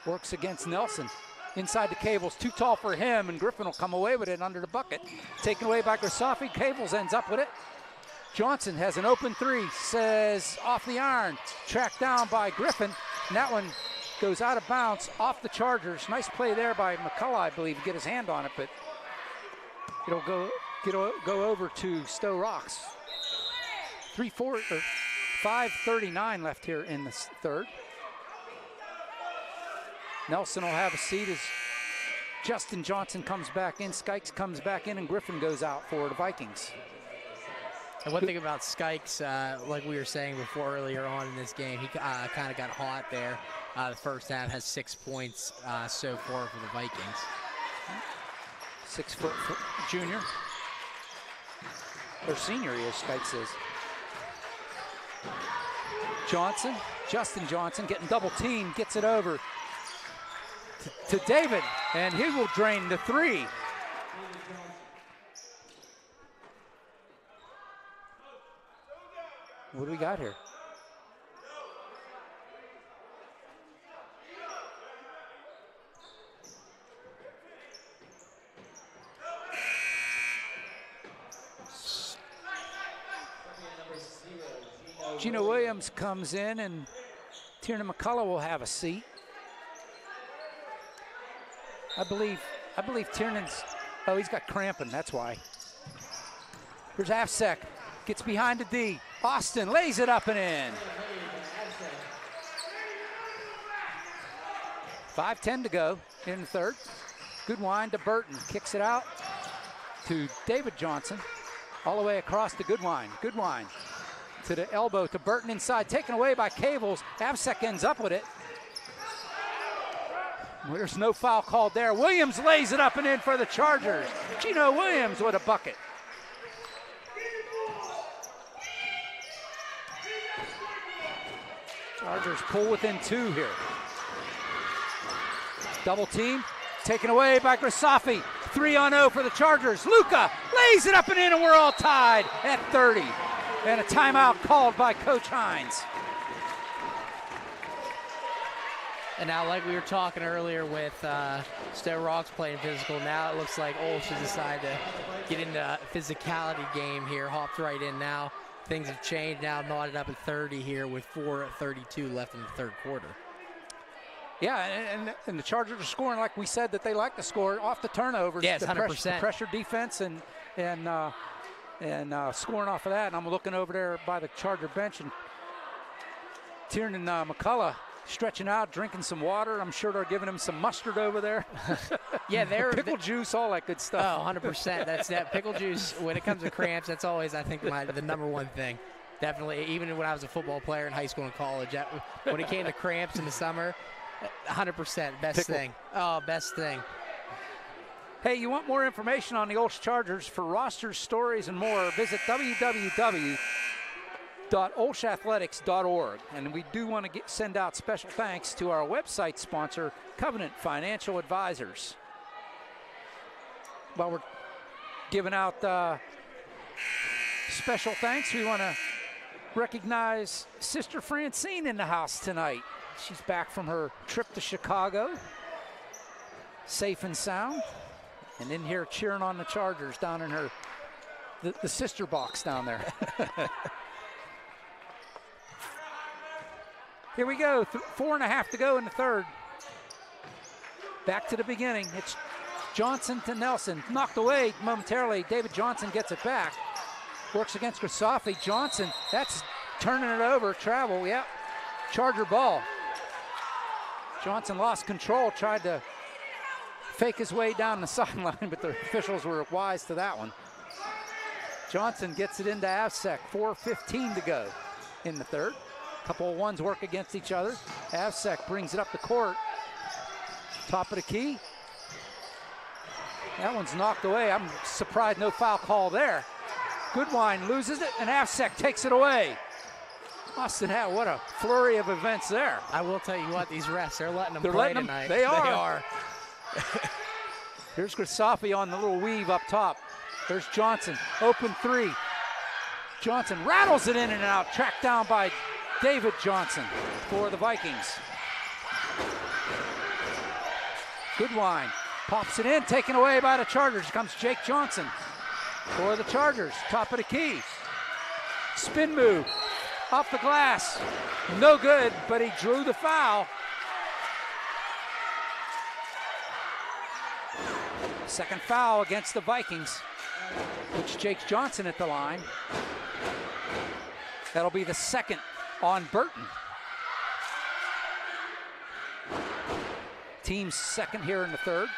works against Nelson. Inside the Cables, too tall for him, and Griffin will come away with it under the bucket. Taken away by Grisafi, Cables ends up with it. Johnson has an open 3, says off the iron. Tracked down by Griffin, and that one goes out of bounds off the Chargers. Nice play there by McCullough, I believe, to get his hand on it, but it'll go over to Sto-Rox. 5:39 left here in the third. Nelson will have a seat as Justin Johnson comes back in, Skikes comes back in, and Griffin goes out for the Vikings. And one thing about Skikes, like we were saying before earlier on in this game, he kind of got hot there. The first half, has 6 points so far for the Vikings. 6 foot junior. Or senior, he is, Skikes is. Johnson Justin Johnson getting double teamed, gets it over to David, and he will drain the three. What do we got here? Gino Williams comes in, and Tiernan McCullough will have a seat. I believe Tiernan's, oh, he's got cramping, that's why. Here's Afsek, gets behind the D. Austin lays it up and in. 5:10 to go in the third. Good wind to Burton, kicks it out to David Johnson, all the way across to Goodwine. Goodwine to the elbow to Burton inside, taken away by Cavels. Avsek ends up with it. Well, there's no foul called there. Williams lays it up and in for the Chargers. Gino Williams with a bucket. Chargers pull within 2 here. Double team, taken away by Grisafi. 3-on-0 for the Chargers. Luca lays it up and in, and we're all tied at 30. And a timeout called by Coach Hines. And now, like we were talking earlier with Sto-Rox playing physical, now it looks like OLSH has decided to get into a physicality game here. Hopped right in now. Things have changed now, knotted up at 30 here with 4:32 left in the third quarter. Yeah, and the Chargers are scoring like we said that they like to score off the turnovers. Yes, 100%. Pressure defense and scoring off of that. And I'm looking over there by the Charger bench, and Tiernan McCullough stretching out, drinking some water. I'm sure they're giving him some mustard over there. Yeah, they're pickle juice, all that good stuff. Oh, 100%. That's that pickle juice. When it comes to cramps, that's always, I think, the number one thing. Definitely, even when I was a football player in high school and college, when it came to cramps in the summer, 100% best pickle. thing. Oh, best thing. Hey, you want more information on the OLSH Chargers? For rosters, stories, and more, visit www.olshathletics.org. And we do want to send out special thanks to our website sponsor, Covenant Financial Advisors. While we're giving out special thanks, we want to recognize Sister Francine in the house tonight. She's back from her trip to Chicago, safe and sound, and in here cheering on the Chargers down in her the sister box down there. Here we go, 4.5 to go in the third. Back to the beginning. It's Johnson to Nelson, knocked away momentarily. David Johnson gets it back. Works against Grisafi. Johnson, that's turning it over. Travel, yep. Charger ball. Johnson lost control, tried to fake his way down the sideline, but the officials were wise to that one. Johnson gets it into Avsek. 4:15 to go in the third. Couple of ones work against each other. Avsek brings it up the court. Top of the key. That one's knocked away. I'm surprised no foul call there. Goodwine loses it, and Avsek takes it away. Austin, what a flurry of events there. I will tell you what, these refs, they're letting them play tonight. They are. Here's Grisafi on the little weave up top. There's Johnson, open three. Johnson rattles it in and out, tracked down by David Johnson for the Vikings. Goodwine pops it in, taken away by the Chargers. Here comes Jake Johnson for the Chargers, top of the key. Spin move, off the glass, no good, but he drew the foul. Second foul against the Vikings, which Jake Johnson at the line. That'll be the second on Burton. Team's second here in the third.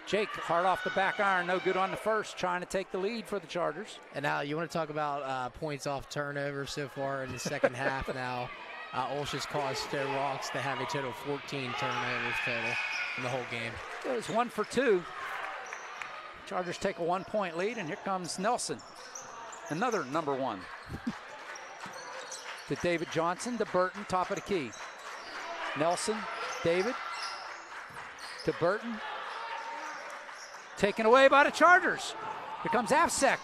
Jake, hard off the back iron, no good on the first, trying to take the lead for the Chargers. And now you want to talk about points off turnover so far in the second half now. OLSH has caused Sto-Rox to have a total of 14 turnovers total in the whole game. It was 1 for 2. Chargers take a 1-point lead, and here comes Nelson, another number one. to David Johnson, to Burton, top of the key. Nelson, David, to Burton. Taken away by the Chargers. Here comes Avsek.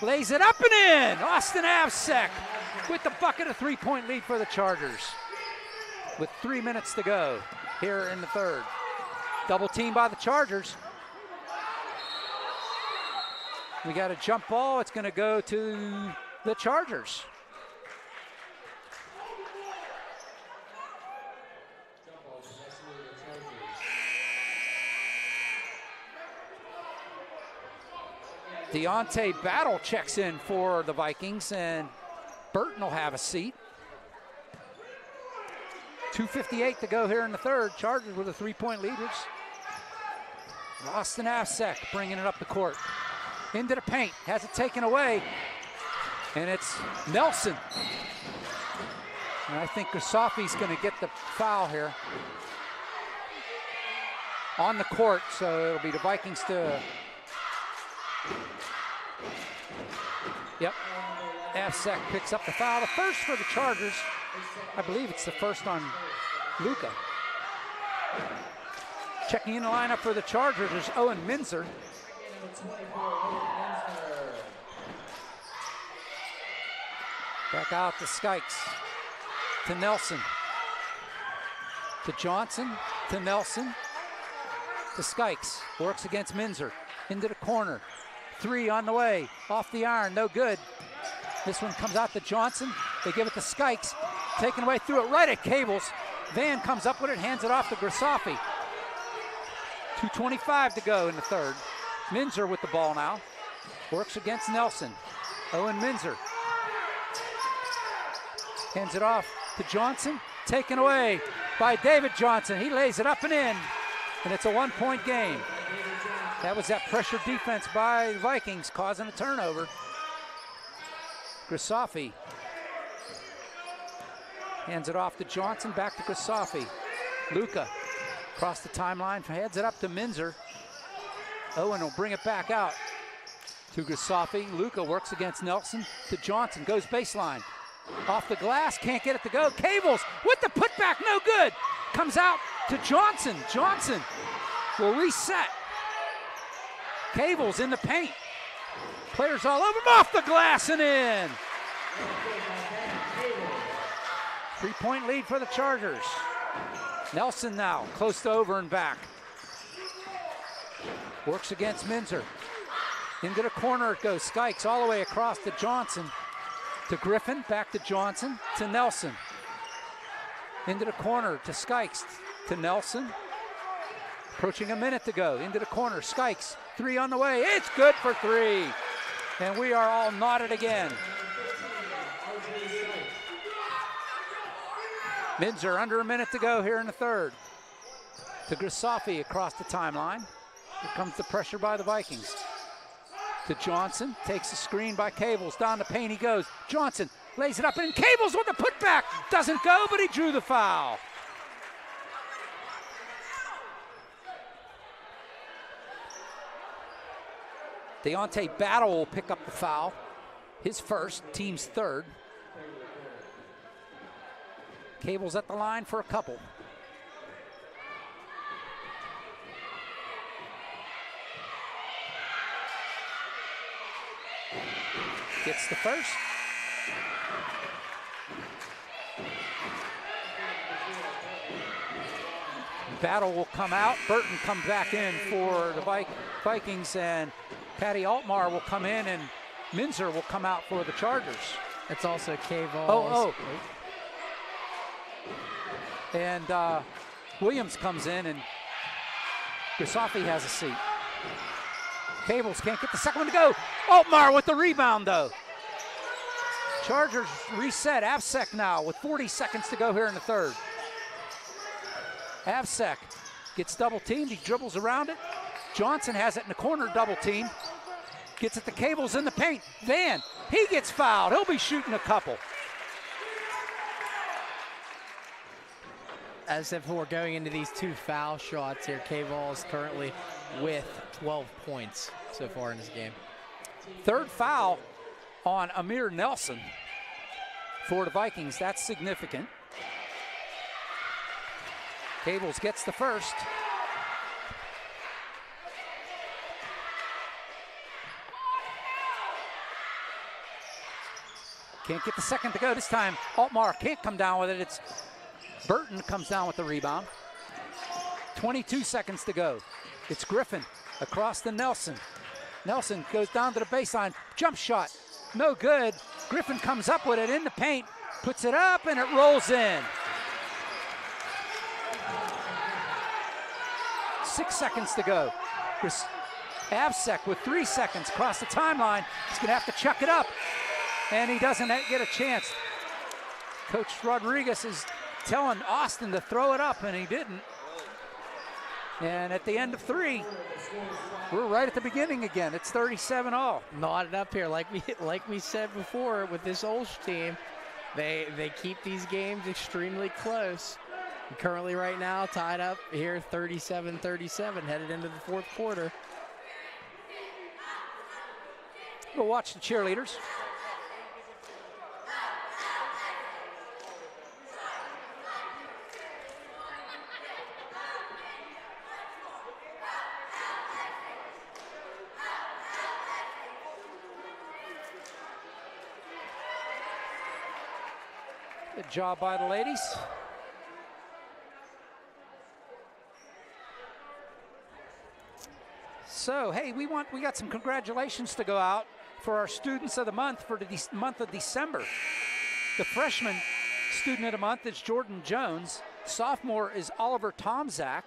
Lays it up and in. Austin Avsek with the bucket, a 3-point lead for the Chargers. With 3 minutes to go here in the third. Double team by the Chargers. We got a jump ball. It's going to go to the Chargers. Deontay Battle checks in for the Vikings, and Burton will have a seat. 2:58 to go here in the third. Chargers with a 3-point leaders. Austin Avsek bringing it up the court. Into the paint, has it taken away, and it's Nelson. And I think Grisafi's going to get the foul here on the court, so it'll be the Vikings to... Yep, Avsek picks up the foul. The first for the Chargers. I believe it's the first on Luka. Checking in the lineup for the Chargers is Owen Minzer. Back out to Skikes, to Nelson, to Johnson, to Nelson, to Skikes. Works against Minzer, into the corner. 3 on the way, off the iron, no good. This one comes out to Johnson. They give it to Skikes, taken away, threw it right at Cables. Van comes up with it, hands it off to Grisafi. 2:25 to go in the third. Minzer with the ball now. Works against Nelson. Owen Minzer. Hands it off to Johnson. Taken away by David Johnson. He lays it up and in. And it's a 1-point game. That was that pressure defense by the Vikings causing a turnover. Grisafi hands it off to Johnson, back to Grisafi. Luka across the timeline, heads it up to Minzer. Owen will bring it back out to Grisafi. Luka works against Nelson, to Johnson, goes baseline. Off the glass, can't get it to go. Cables with the putback, no good. Comes out to Johnson. Johnson will reset. Cables in the paint. Players all over him, off the glass and in. 3-point lead for the Chargers. Nelson now, close to over and back. Works against Minzer. Into the corner it goes. Skikes all the way across to Johnson. To Griffin, back to Johnson, to Nelson. Into the corner to Skikes, to Nelson. Approaching a minute to go. Into the corner, Skikes, 3 on the way. It's good for 3. And we are all knotted again. Minzer under a minute to go here in the third. To Grisafi across the timeline. Here comes the pressure by the Vikings. To Johnson, takes the screen by Cables. Down the paint he goes. Johnson lays it up and Cables with the putback. Doesn't go, but he drew the foul. Deontay Battle will pick up the foul. His first, team's third. Cables at the line for a couple. Gets the first. Battle will come out. Burton comes back in for the Vikings, and Patty Altmar will come in, and Minzer will come out for the Chargers. It's also K-Vols. Oh. And Williams comes in, and Grisafi has a seat. Cables can't get the second one to go. Altmar with the rebound, though. Chargers reset. Avsek now with 40 seconds to go here in the third. Avsek gets double teamed. He dribbles around it. Johnson has it in the corner, double team. Gets it to Cables in the paint. Van, he gets fouled. He'll be shooting a couple. As if we're going into these 2 foul shots here, K-Vols currently with 12 points so far in this game. Third foul on Amir Nelson. for the Vikings. That's significant. Cables gets the first. Can't get the second to go this time. Altmar can't come down with it. It's Burton comes down with the rebound. 22 seconds to go. It's Griffin across to Nelson. Nelson goes down to the baseline. Jump shot, no good. Griffin comes up with it in the paint, puts it up, and it rolls in. 6 seconds to go. Avsek with 3 seconds across the timeline. He's gonna have to chuck it up, and he doesn't get a chance. Coach Rodriguez is telling Austin to throw it up, and he didn't. And at the end of 3, we're right at the beginning again. It's 37-all. Knotted up here, like we said before with this OLSH team, they keep these games extremely close. And currently right now tied up here 37-37 headed into the fourth quarter. We'll watch the cheerleaders. Good job by the ladies. So, hey, we got some congratulations to go out for our Students of the Month for the month of December. The freshman Student of the Month is Jordan Jones. Sophomore is Oliver Tomzak.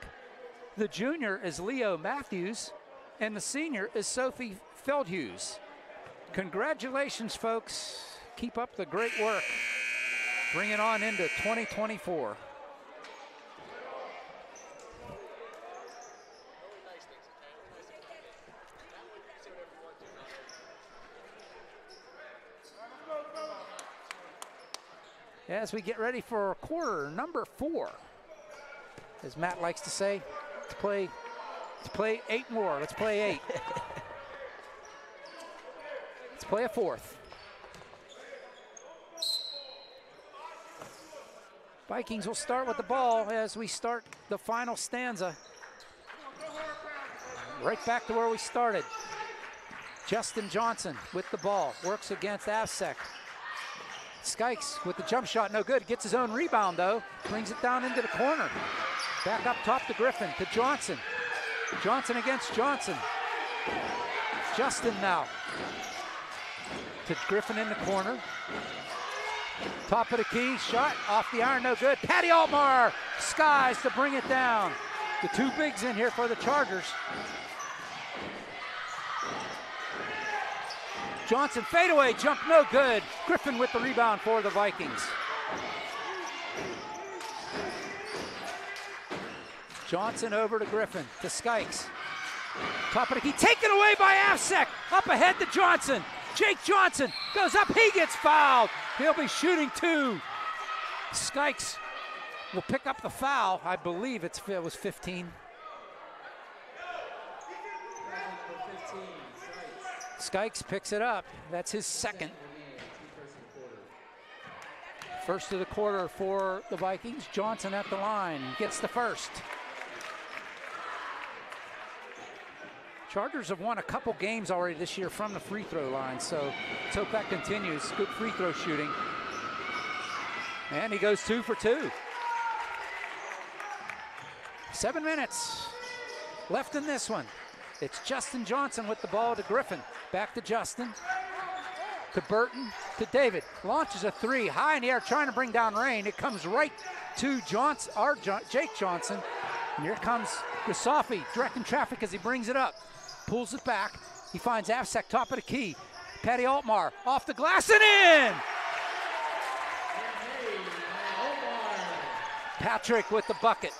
The junior is Leo Matthews. And the senior is Sophie Feldhughes. Congratulations, folks. Keep up the great work. Bring it on into 2024. As we get ready for quarter number 4, as Matt likes to say, let's play 8 more. Let's play 8. Let's play a 4th. Vikings will start with the ball as we start the final stanza. Right back to where we started. Justin Johnson with the ball, works against Avsek. Skikes with the jump shot, no good. Gets his own rebound though, brings it down into the corner. Back up top to Griffin, to Johnson. Johnson against Johnson. Justin now. To Griffin in the corner. Top of the key, shot off the iron, no good. Patty Altmar skies to bring it down. The 2 bigs in here for the Chargers. Johnson fadeaway jump, no good. Griffin with the rebound for the Vikings. Johnson over to Griffin, to Skikes. Top of the key, taken away by Avsek. Up ahead to Johnson. Jake Johnson goes up, he gets fouled. He'll be shooting 2. Skikes will pick up the foul. I believe it was 15. Skikes picks it up. That's his second. First of the quarter for the Vikings. Johnson at the line, gets the first. Chargers have won a couple games already this year from the free throw line, so let's hope that continues. Good free throw shooting. And he goes 2 for 2. 7 minutes left in this one. It's Justin Johnson with the ball to Griffin. Back to Justin. To Burton. To David. Launches a 3. High in the air, trying to bring down rain. It comes right to Jake Johnson. And here comes Grisafi, directing traffic as he brings it up. Pulls it back. He finds Avsek, top of the key. Patty Altmar off the glass and in! Patrick with the bucket.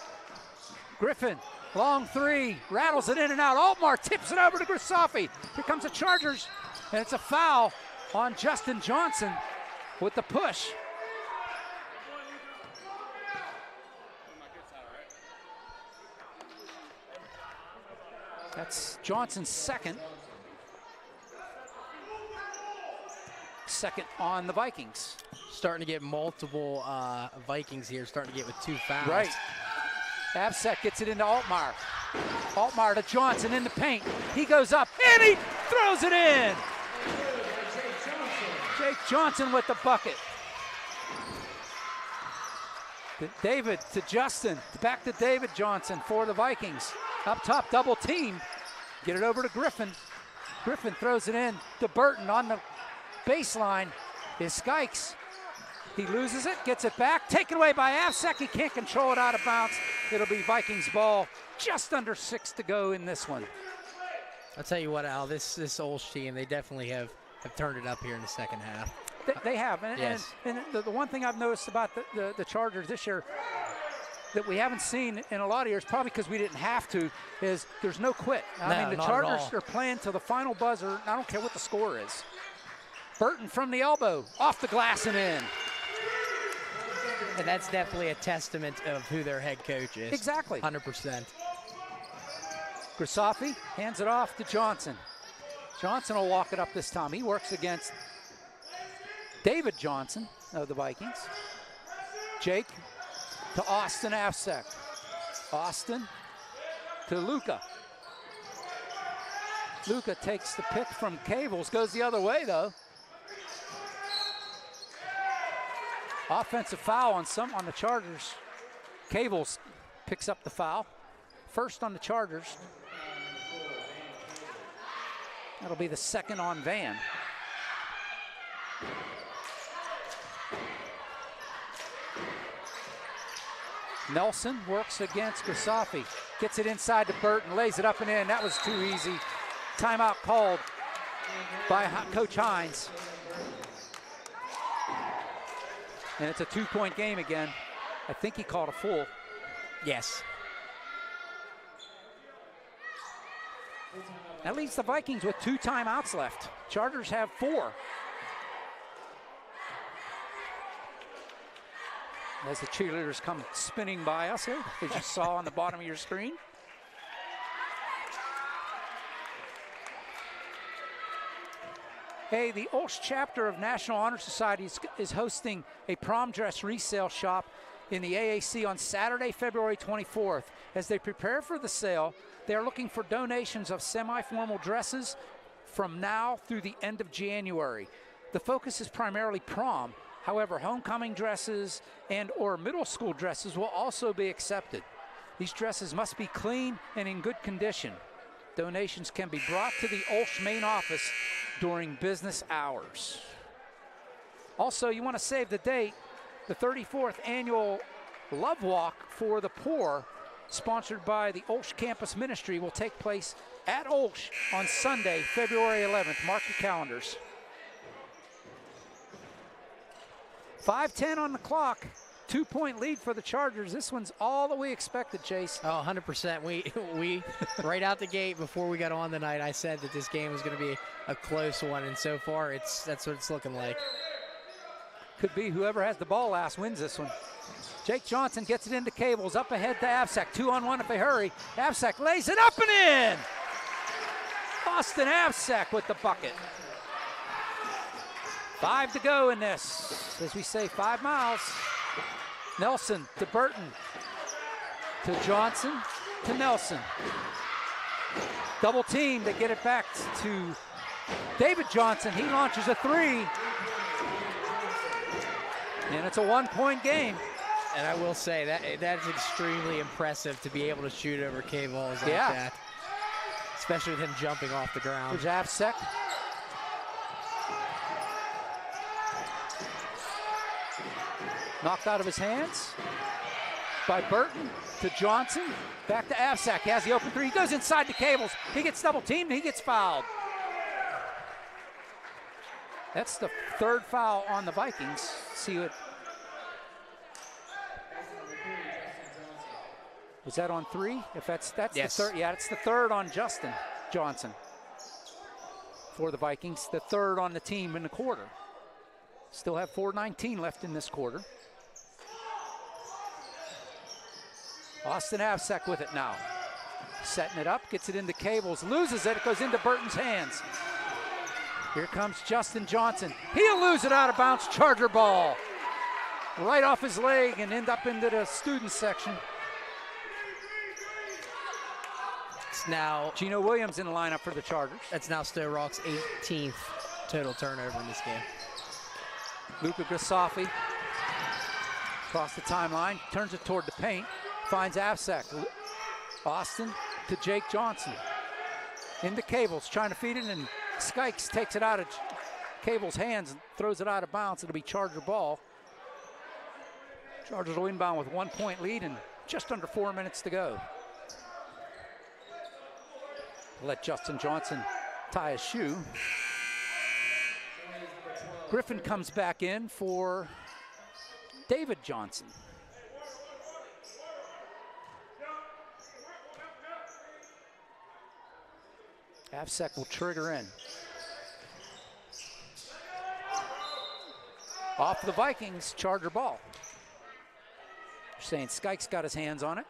Griffin, long 3, rattles it in and out. Altmar tips it over to Grisafi. Here comes the Chargers, and it's a foul on Justin Johnson with the push. That's Johnson's second. Second on the Vikings. Starting to get multiple Vikings here, starting to get with 2 fouls. Right. Absek gets it into Altmaier. Altmaier to Johnson in the paint. He goes up and he throws it in. Jake Johnson with the bucket. David to Justin. Back to David Johnson for the Vikings. Up top, double team. Get it over to Griffin. Griffin throws it in to Burton on the baseline. Is Skikes. He loses it, gets it back, taken away by Avsek. He can't control it out of bounds. It'll be Vikings ball. Just under 6 to go in this one. I'll tell you what, Al, this OLSH team, they definitely have turned it up here in the second half. They have, and, yes. and the one thing I've noticed about the Chargers this year that we haven't seen in a lot of years, probably because we didn't have to, is there's no quit. I mean, the Chargers are playing till the final buzzer. I don't care what the score is. Burton from the elbow, off the glass and in. And that's definitely a testament of who their head coach is. Exactly. 100%. Grisafi hands it off to Johnson. Johnson will walk it up this time. He works against David Johnson of the Vikings. Jake to Austin Avsek. Austin to Luka. Luka takes the pick from Cables, goes the other way though. Offensive foul on the Chargers. Cables picks up the foul. First on the Chargers. That'll be the second on Van. Nelson works against Grisafi. Gets it inside to Burton, lays it up and in. That was too easy. Timeout called by Coach Hines. And it's a 2-point game again. I think he called a full. Yes. That leaves the Vikings with 2 timeouts left. Chargers have 4. As the cheerleaders come spinning by us here, as you saw on the bottom of your screen. Hey, the OLSH chapter of National Honor Society is hosting a prom dress resale shop in the AAC on Saturday, February 24th. As they prepare for the sale, they are looking for donations of semi-formal dresses from now through the end of January. The focus is primarily prom. However, homecoming dresses and or middle school dresses will also be accepted. These dresses must be clean and in good condition. Donations can be brought to the OLSH main office during business hours. Also, you want to save the date. The 34th annual Love Walk for the Poor, sponsored by the OLSH Campus Ministry, will take place at OLSH on Sunday, February 11th. Mark your calendars. 5:10 on the clock. 2-point lead for the Chargers. This one's all that we expected, Chase. Oh, 100%. We right out the gate before we got on tonight, I said that this game was going to be a close one, and so far that's what it's looking like. Could be whoever has the ball last wins this one. Jake Johnson gets it into Cables, up ahead to Avsek. 2-on-1 if they hurry. Avsek lays it up and in. Austin Avsek with the bucket. 5 to go in this. As we say, 5 miles. Nelson to Burton, to Johnson, to Nelson. Double team, they get it back to David Johnson. He launches a 3. And it's a 1-point game. And I will say that's extremely impressive to be able to shoot over K-balls like that. Especially with him jumping off the ground. There's Avsek. Knocked out of his hands by Burton to Johnson. Back to Avsek. He has the open 3. He goes inside the Cables. He gets double teamed. He gets fouled. That's the 3rd foul on the Vikings. See what. Was that on 3? If that's yes. The 3rd. Yeah, it's the 3rd on Justin Johnson for the Vikings. The 3rd on the team in the quarter. Still have 4:19 left in this quarter. Austin Avsek with it now. Setting it up, gets it into Cables, loses it, it goes into Burton's hands. Here comes Justin Johnson. He'll lose it out of bounds. Charger ball. Right off his leg and end up into the student section. It's now Gino Williams in the lineup for the Chargers. That's now Sto-Rox' 18th total turnover in this game. Luka Grisafi across the timeline, turns it toward the paint, finds Avsek. Austin to Jake Johnson. Into Cables, trying to feed it, and Skikes takes it out of Cables' hands and throws it out of bounds. It'll be Charger ball. Chargers will inbound with 1 point lead and just under 4 minutes to go. Let Justin Johnson tie his shoe. Griffin comes back in for David Johnson. Avsek will trigger in. Off the Vikings, Charger ball. They're saying Skikes got his hands on it.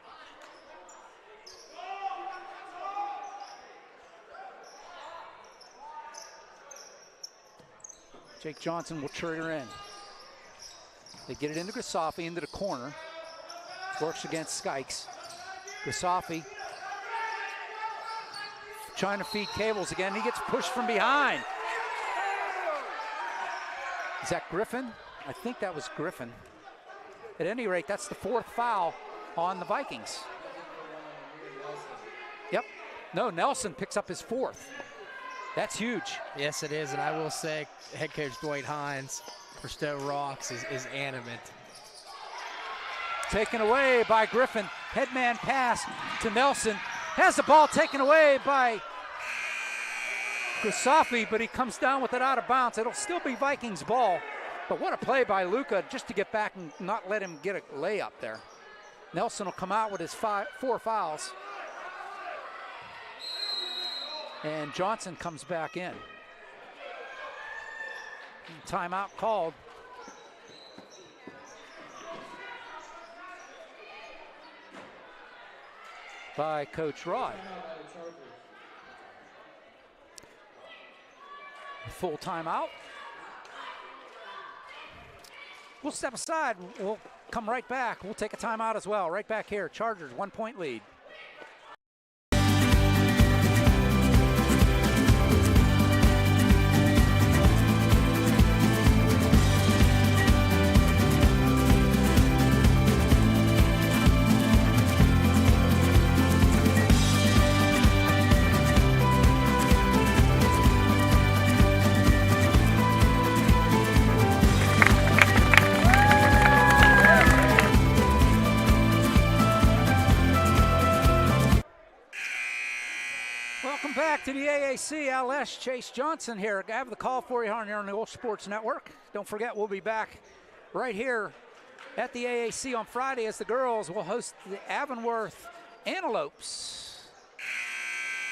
Jake Johnson will trigger in. They get it into Grisafi, into the corner. Works against Skikes. Grisafi trying to feed Cables again. He gets pushed from behind. Is that Griffin? I think that was Griffin. At any rate, that's the 4th foul on the Vikings. Yep. No, Nelson picks up his 4th. That's huge. Yes, it is, and I will say head coach Dwight Hines for Sto-Rox is animate. Taken away by Griffin. Headman pass to Nelson. Has the ball taken away by Grisafi, but he comes down with it out of bounds. It'll still be Vikings ball, but what a play by Luka just to get back and not let him get a layup there. Nelson will come out with his 4 fouls. And Johnson comes back in. Timeout called. By Coach Rod. Full timeout. We'll step aside. We'll come right back. We'll take a timeout as well. Right back here. Chargers 1 point lead. To the AAC, OLSH, Chase Johnson here. I have the call for you here on the OLSH Sports Network. Don't forget, we'll be back right here at the AAC on Friday as the girls will host the Avonworth Antelopes,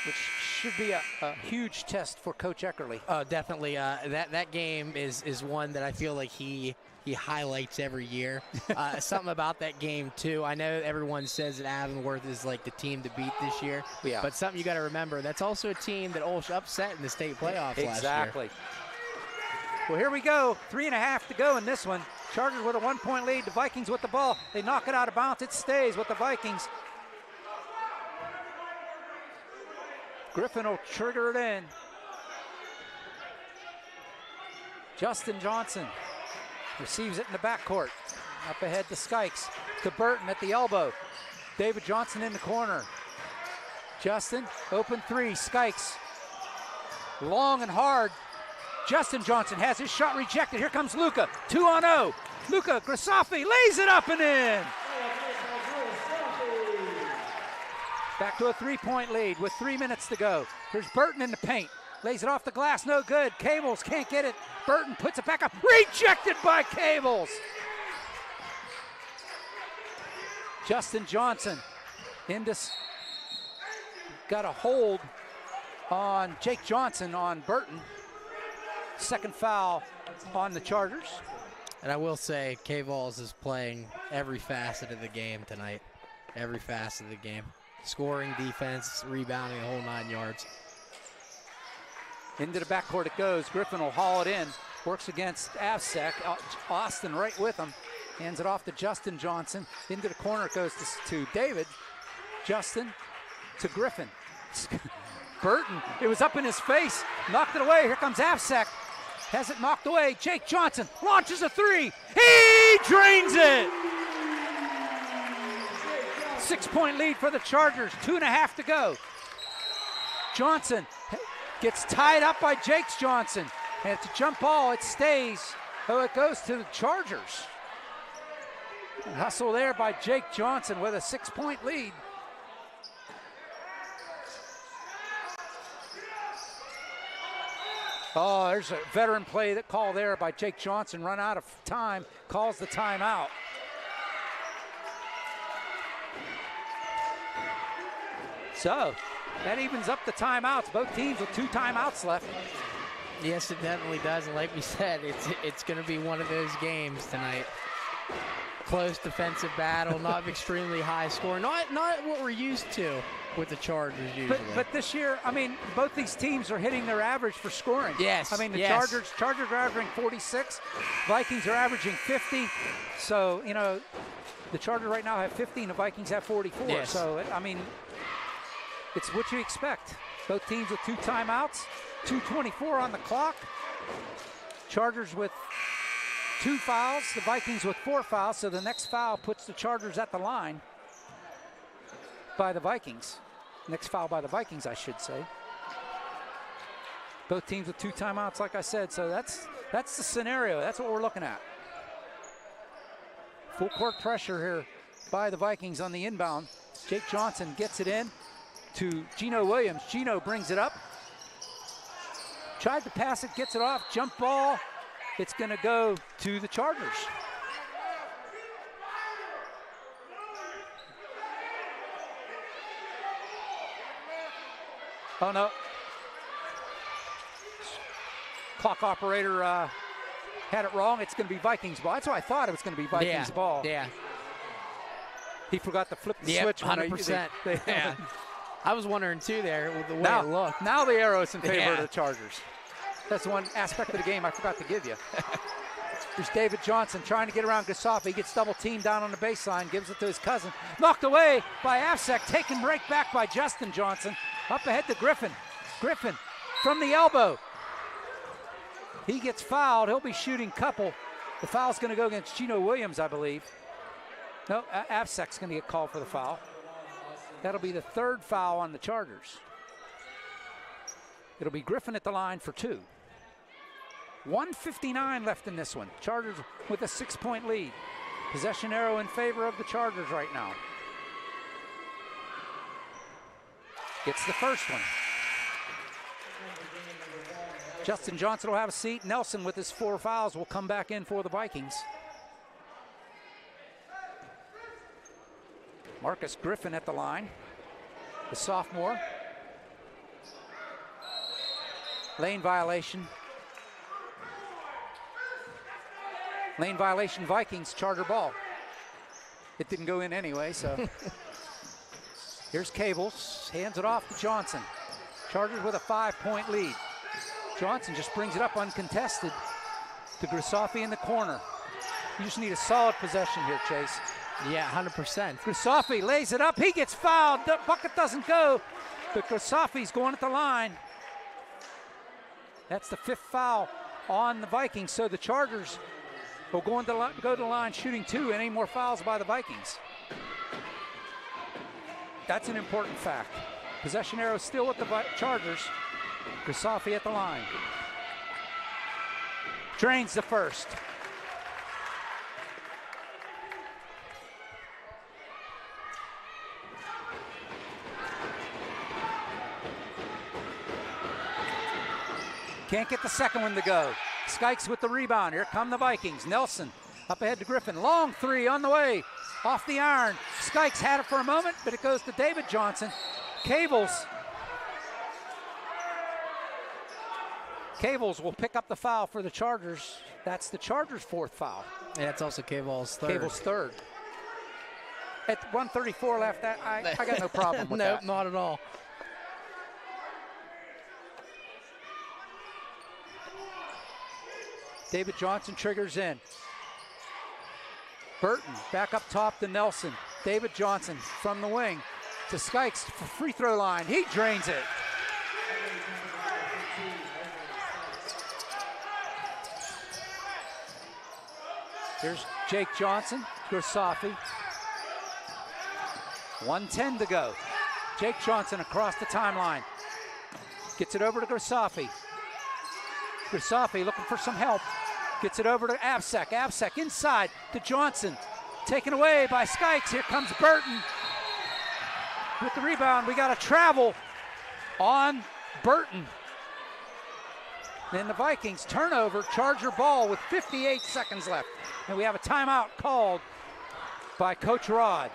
which should be a huge test for Coach Eckerly. Oh, definitely. That game is one that I feel like he highlights every year. Something about that game, too. I know everyone says that Avonworth is like the team to beat this year. Yeah. But something you got to remember, that's also a team that OLSH upset in the state playoffs last year. Exactly. Well, here we go. 3.5 to go in this one. Chargers with a 1 point lead. The Vikings with the ball. They knock it out of bounds. It stays with the Vikings. Griffin will trigger it in. Justin Johnson receives it in the backcourt. Up ahead to Skikes. To Burton at the elbow. David Johnson in the corner. Justin, open 3. Skikes. Long and hard. Justin Johnson has his shot rejected. Here comes Luka. 2 on 0. Luka Grisafi lays it up and in. Back to a 3 point lead with 3 minutes to go. Here's Burton in the paint. Lays it off the glass, no good. Cables can't get it. Burton puts it back up. Rejected by Cables. Justin Johnson got a hold on Jake Johnson on Burton. Second foul on the Chargers. And I will say, K-Vols is playing every facet of the game tonight. Every facet of the game. Scoring, defense, rebounding, the whole 9 yards. Into the backcourt it goes. Griffin will haul it in. Works against Avsek. Austin right with him. Hands it off to Justin Johnson. Into the corner it goes to David. Justin to Griffin. Burton, it was up in his face. Knocked it away. Here comes Avsek. Has it knocked away. Jake Johnson launches a three. He drains it. 6-point lead for the Chargers. 2.5 to go. Johnson gets tied up by Jakes Johnson. And it's a jump ball. It stays. Oh, it goes to the Chargers. Hustle there by Jake Johnson with a 6-point lead. Oh, there's a veteran play that call there by Jake Johnson. Run out of time, calls the timeout. So that evens up the timeouts. Both teams with 2 timeouts left. Yes, it definitely does. And like we said, it's going to be one of those games tonight. Close defensive battle, not extremely high score. Not what we're used to with the Chargers usually. But this year, I mean, both these teams are hitting their average for scoring. Yes. I mean, the yes. Chargers are averaging 46. Vikings are averaging 50. So, you know, the Chargers right now have 50 and the Vikings have 44. Yes. So, I mean, it's what you expect. Both teams with 2 timeouts, 2:24 on the clock. Chargers with 2 fouls, the Vikings with 4 fouls, so the next foul puts the Chargers at the line by the Vikings. Next foul by the Vikings, I should say. Both teams with 2 timeouts, like I said, so that's the scenario. That's what we're looking at. Full court pressure here by the Vikings on the inbound. Jake Johnson gets it in to Gino Williams. Gino brings it up. Tried to pass it, gets it off, jump ball. It's going to go to the Chargers. Oh, no. Clock operator had it wrong. It's going to be Vikings ball. That's what I thought it was going to be Vikings ball. Yeah. He forgot to flip the Yep, switch. 100%. Yeah. I was wondering, too, there, with the way now, it looked. Now the arrow's in favor of Yeah. the Chargers. That's one aspect of the game I forgot to give you. There's David Johnson trying to get around Gasoff. He gets double teamed down on the baseline, gives it to his cousin. Knocked away by Avsek, taken right back by Justin Johnson. Up ahead to Griffin. Griffin from the elbow. He gets fouled. He'll be shooting couple. The foul's going to go against Gino Williams, I believe. No, Avsek's going to get called for the foul. That'll be the 3rd foul on the Chargers. It'll be Griffin at the line for 2. 1:59 left in this one. Chargers with a 6-point lead. Possession arrow in favor of the Chargers right now. Gets the first one. Justin Johnson will have a seat. Nelson with his 4 fouls will come back in for the Vikings. Marcus Griffin at the line, the sophomore. Lane violation. Lane violation, Vikings, Charger ball. It didn't go in anyway, so. Here's Cables, hands it off to Johnson. Chargers with a 5-point lead. Johnson just brings it up uncontested to Grisofi in the corner. You just need a solid possession here, Chase. Yeah, 100%. Grisofi lays it up, he gets fouled, the bucket doesn't go, but Grisofi's going at the line. That's the 5th foul on the Vikings, so the Chargers will go to the line shooting 2, and any more fouls by the Vikings. That's an important fact. Possession arrow still with the Chargers. Grisofi at the line. Drains the first. Can't get the second one to go. Skikes with the rebound. Here come the Vikings. Nelson up ahead to Griffin. Long 3 on the way. Off the iron. Skikes had it for a moment, but it goes to David Johnson. Cables will pick up the foul for the Chargers. That's the Chargers' 4th foul. Yeah, it's also Cable's 3rd. Cable's 3rd. At 1:34 left, I got no problem with no, that. not at all. David Johnson triggers in. Burton back up top to Nelson. David Johnson from the wing to Skikes for free throw line. He drains it. Here's Jake Johnson, Grisafi. 1:10 to go. Jake Johnson across the timeline. Gets it over to Grisafi. Grisafi looking for some help. Gets it over to Absek. Absek inside to Johnson. Taken away by Skikes. Here comes Burton with the rebound. We got a travel on Burton. Then the Vikings turnover, Charger ball with 58 seconds left. And we have a timeout called by Coach Rod.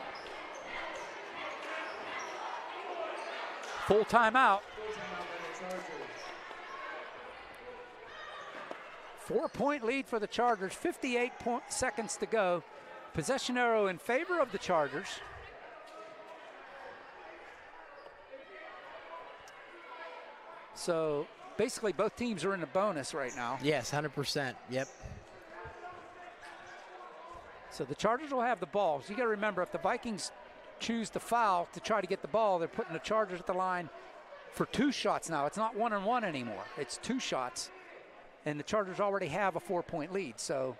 Full timeout. 4-point lead for the Chargers, 58 seconds to go. Possession arrow in favor of the Chargers. So basically both teams are in the bonus right now. Yes, 100%. Yep. So the Chargers will have the ball. So you got to remember, if the Vikings choose to foul to try to get the ball, they're putting the Chargers at the line for 2 shots now. It's not 1-on-1 anymore. It's 2 shots. And the Chargers already have a 4-point lead. So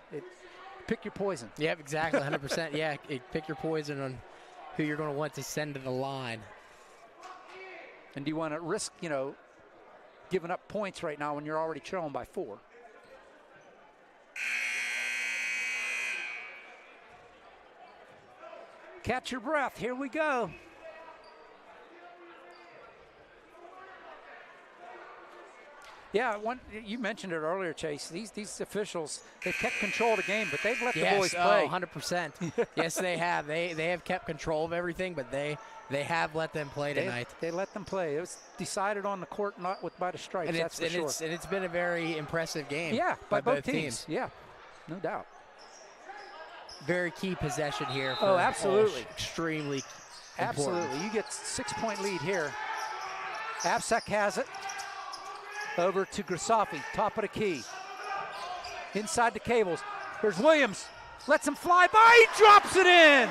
pick your poison. Yep, exactly, 100%. Yeah, pick your poison on who you're going to want to send to the line. And do you want to risk, giving up points right now when you're already trailing by 4? Catch your breath. Here we go. Yeah, you mentioned it earlier, Chase. These officials, they've kept control of the game, but they've let the boys play. 100%. Yes, they have. They have kept control of everything, but they have let them play tonight. They let them play. It was decided on the court, not by the stripes. And that's for sure. It's been a very impressive game. Yeah, by both teams. Yeah, no doubt. Very key possession here. For absolutely. OLSH. Extremely Absolutely. important. You get 6-point lead here. Absek has it. Over to Grisafi, top of the key. Inside the cables. Here's Williams. Lets him fly by. He drops it in.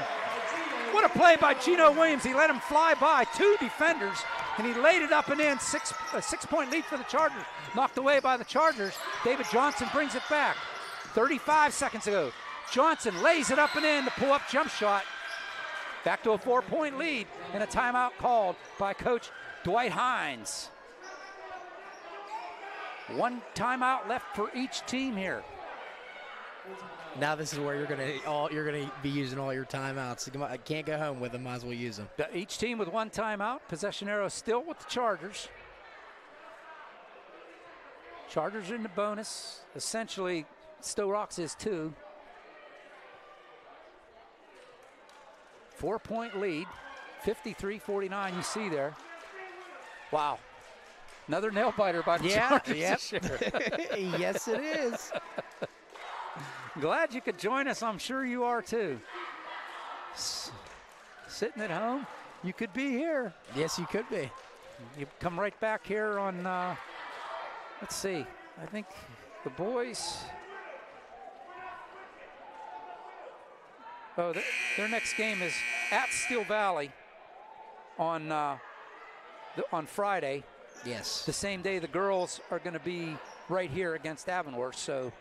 What a play by Gino Williams. He let him fly by 2 defenders, and he laid it up and in. A 6-point lead for the Chargers. Knocked away by the Chargers. David Johnson brings it back. 35 seconds ago. Johnson lays it up and in. The pull-up jump shot. Back to a 4-point lead, and a timeout called by Coach Dwight Hines. 1 timeout left for each team here. Now this is where you're gonna be using all your timeouts. I can't go home with them. Might as well use them. Each team with 1 timeout. Possession arrow still with the Chargers. Chargers in the bonus. Essentially, Sto-Rox is 2. 4-point lead. 53-49. You see there. Wow. Another nail biter by the Chargers. Yep. Yes, it is. Glad you could join us. I'm sure you are too. Sitting at home, you could be here. Yes, you could be. You come right back here on, let's see, I think the boys, their next game is at Steel Valley on Friday. Yes. The same day the girls are going to be right here against Avonworth. So,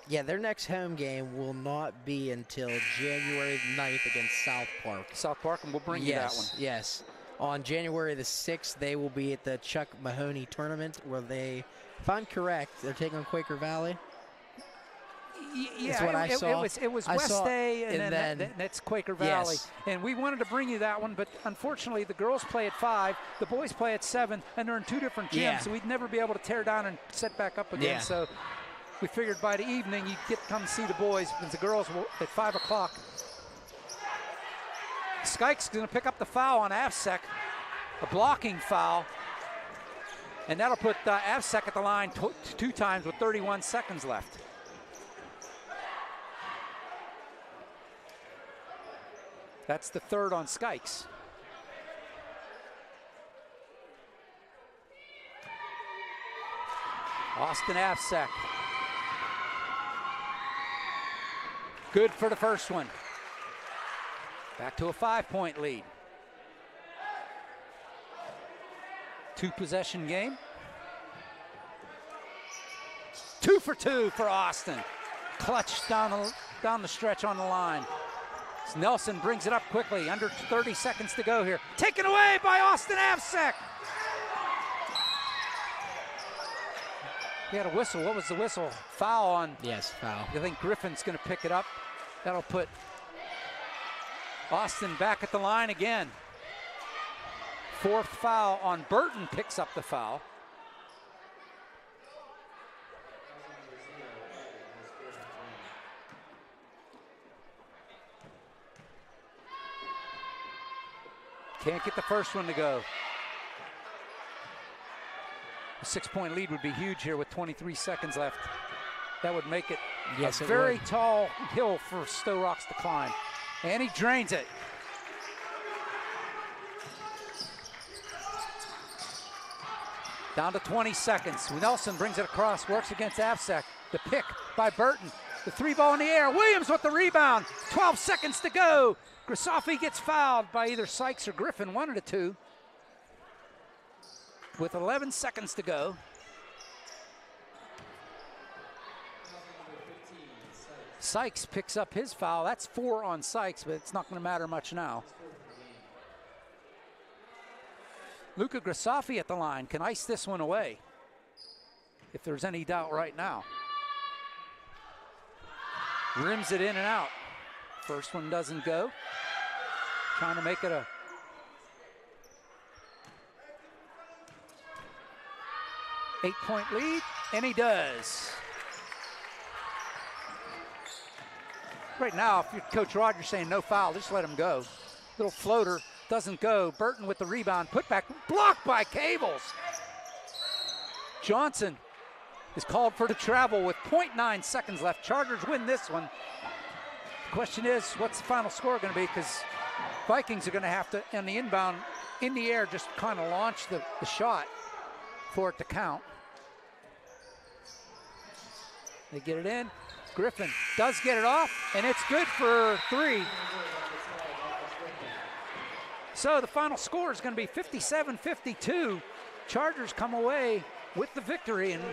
yeah, their next home game will not be until January 9th against South Park. South Park, and we'll bring you that one. Yes. On January the 6th, they will be at the Chuck Mahoney tournament where they, if I'm correct, they're taking on Quaker Valley. Yeah, that's what I saw. It was West Day, and then that's Quaker Valley. Yes. And we wanted to bring you that one, but unfortunately the girls play at 5, the boys play at 7, and they're in 2 different gyms, so we'd never be able to tear down and set back up again. Yeah. So we figured by the evening you'd get to come see the boys, because the girls will at 5 o'clock. Skike's going to pick up the foul on Avsek, a blocking foul, and that'll put Avsek at the line 2 times with 31 seconds left. That's the 3rd on Skikes. Austin Avsek Good for the first one. Back to a 5-point lead. 2-possession game. 2 for 2 for Austin. Clutch down the stretch on the line. Nelson brings it up quickly, under 30 seconds to go here. Taken away by Austin Avsek. He had a whistle. What was the whistle? Foul on. Yes, foul. I think Griffin's going to pick it up. That'll put Austin back at the line again. 4th foul on Burton, picks up the foul. Can't get the first one to go. A 6-point lead would be huge here with 23 seconds left. That would make it a very tall hill for Sto-Rox to climb. And he drains it. Down to 20 seconds. Nelson brings it across, works against Avsek. The pick by Burton. The 3-ball in the air. Williams with the rebound. 12 seconds to go. Grisafi gets fouled by either Sykes or Griffin, one of the two. With 11 seconds to go. Sykes picks up his foul. That's 4 on Sykes, but it's not going to matter much now. Luka Grisafi at the line can ice this one away, if there's any doubt right now. Rims it in and out. First one doesn't go. Trying to make it a 8-point lead, and he does. Right now, if you're Coach Rogers saying no foul, just let him go. Little floater, doesn't go. Burton with the rebound, put back, blocked by Cables. Johnson is called for the travel with 0.9 seconds left. Chargers win this one. The question is, what's the final score going to be? Because Vikings are going to have to, on the inbound, in the air, just kind of launch the shot for it to count. They get it in. Griffin does get it off, and it's good for 3. So the final score is going to be 57-52. Chargers come away with the victory, and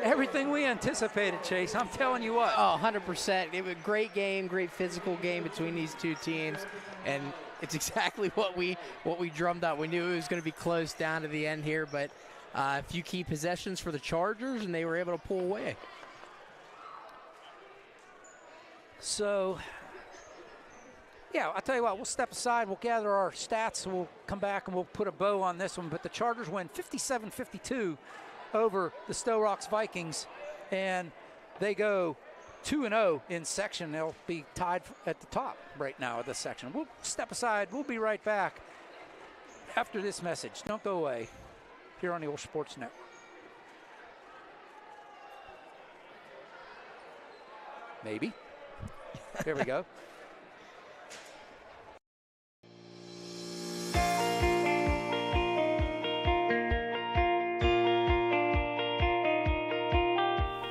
everything we anticipated, Chase. I'm telling you what. Oh, 100%. It was a great game, great physical game between these two teams, and it's exactly what we drummed up. We knew it was going to be close down to the end here, but a few key possessions for the Chargers, and they were able to pull away. So, yeah, I'll tell you what, we'll step aside, we'll gather our stats, we'll come back and we'll put a bow on this one. But the Chargers win 57-52 over the Sto-Rox Vikings, and they go 2-0 in section. They'll be tied at the top right now of this section. We'll step aside, we'll be right back after this message. Don't go away here on the OLSH Sports Network. Maybe. There we go.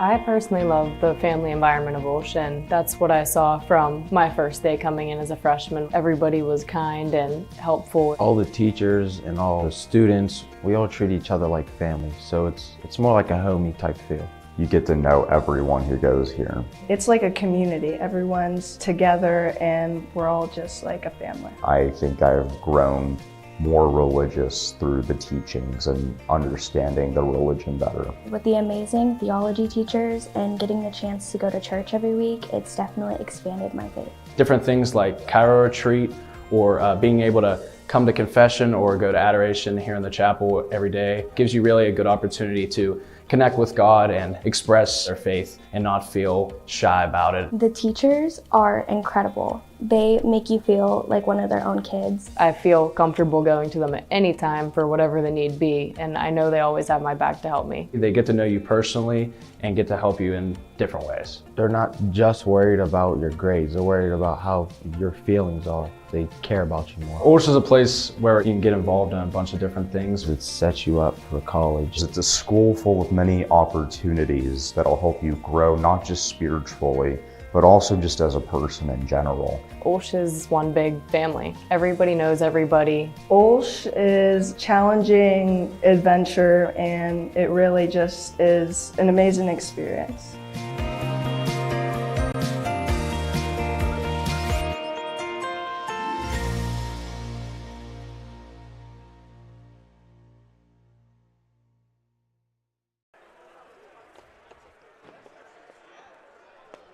I personally love the family environment of OLSH, and that's what I saw from my first day coming in as a freshman. Everybody was kind and helpful. All the teachers and all the students, we all treat each other like family, so it's more like a homey type feel. You get to know everyone who goes here. It's like a community. Everyone's together and we're all just like a family. I think I've grown more religious through the teachings and understanding the religion better. With the amazing theology teachers and getting the chance to go to church every week, it's definitely expanded my faith. Different things like Cairo retreat, or being able to come to confession or go to adoration here in the chapel every day gives you really a good opportunity to connect with God and express their faith and not feel shy about it. The teachers are incredible. They make you feel like one of their own kids. I feel comfortable going to them at any time for whatever the need be, and I know they always have my back to help me. They get to know you personally and get to help you in different ways. They're not just worried about your grades, they're worried about how your feelings are. They care about you more. OLSH is a place where you can get involved in a bunch of different things. It sets you up for college. It's a school full of many opportunities that'll help you grow not just spiritually, but also just as a person in general. OLSH is one big family. Everybody knows everybody. OLSH is challenging adventure, and it really just is an amazing experience.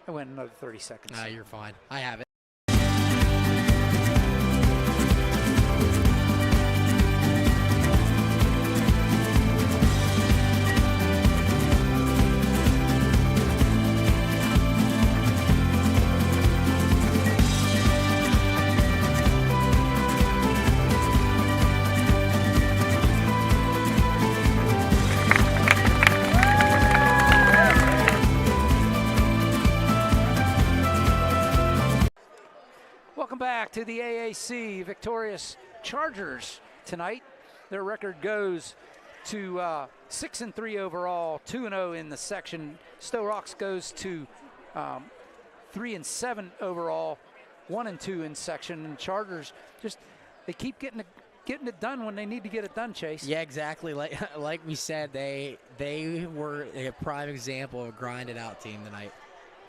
I went another 30 seconds. No, you're fine. I have it. Back to the AAC victorious Chargers tonight. Their record goes to 6-3 overall, 2-0 in the section. Sto-Rox goes to 3-7 overall, 1-2 in section. And Chargers just they keep getting it done when they need to get it done. Chase. Yeah, exactly. Like we said, they were a prime example of a grinded out team tonight.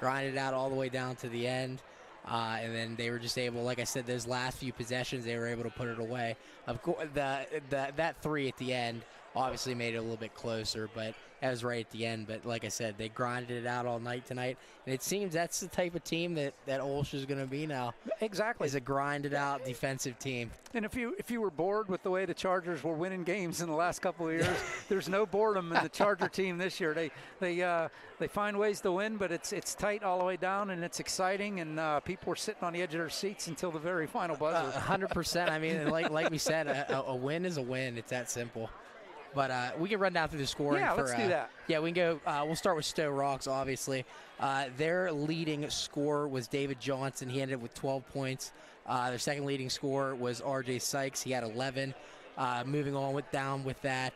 Grinded out all the way down to the end. And then they were just able, like I said, those last few possessions, they were able to put it away. Of course, that three at the end obviously made it a little bit closer, but that was right at the end. But like I said, they grinded it out all night tonight, and it seems that's the type of team that OLSH is going to be now. Exactly, is a grinded out defensive team. And if you were bored with the way the Chargers were winning games in the last couple of years, there's no boredom in the Charger team this year. They find ways to win, but it's tight all the way down, and it's exciting, and people were sitting on the edge of their seats until the very final buzzer. 100%. I mean, like we said, a win is a win. It's that simple. But we can run down through the scoring. Yeah, let's do that. Yeah, we can go. We'll start with Sto-Rox, obviously. Their leading scorer was David Johnson. He ended with 12 points. Their second leading scorer was R.J. Sykes. He had 11. Moving on down with that.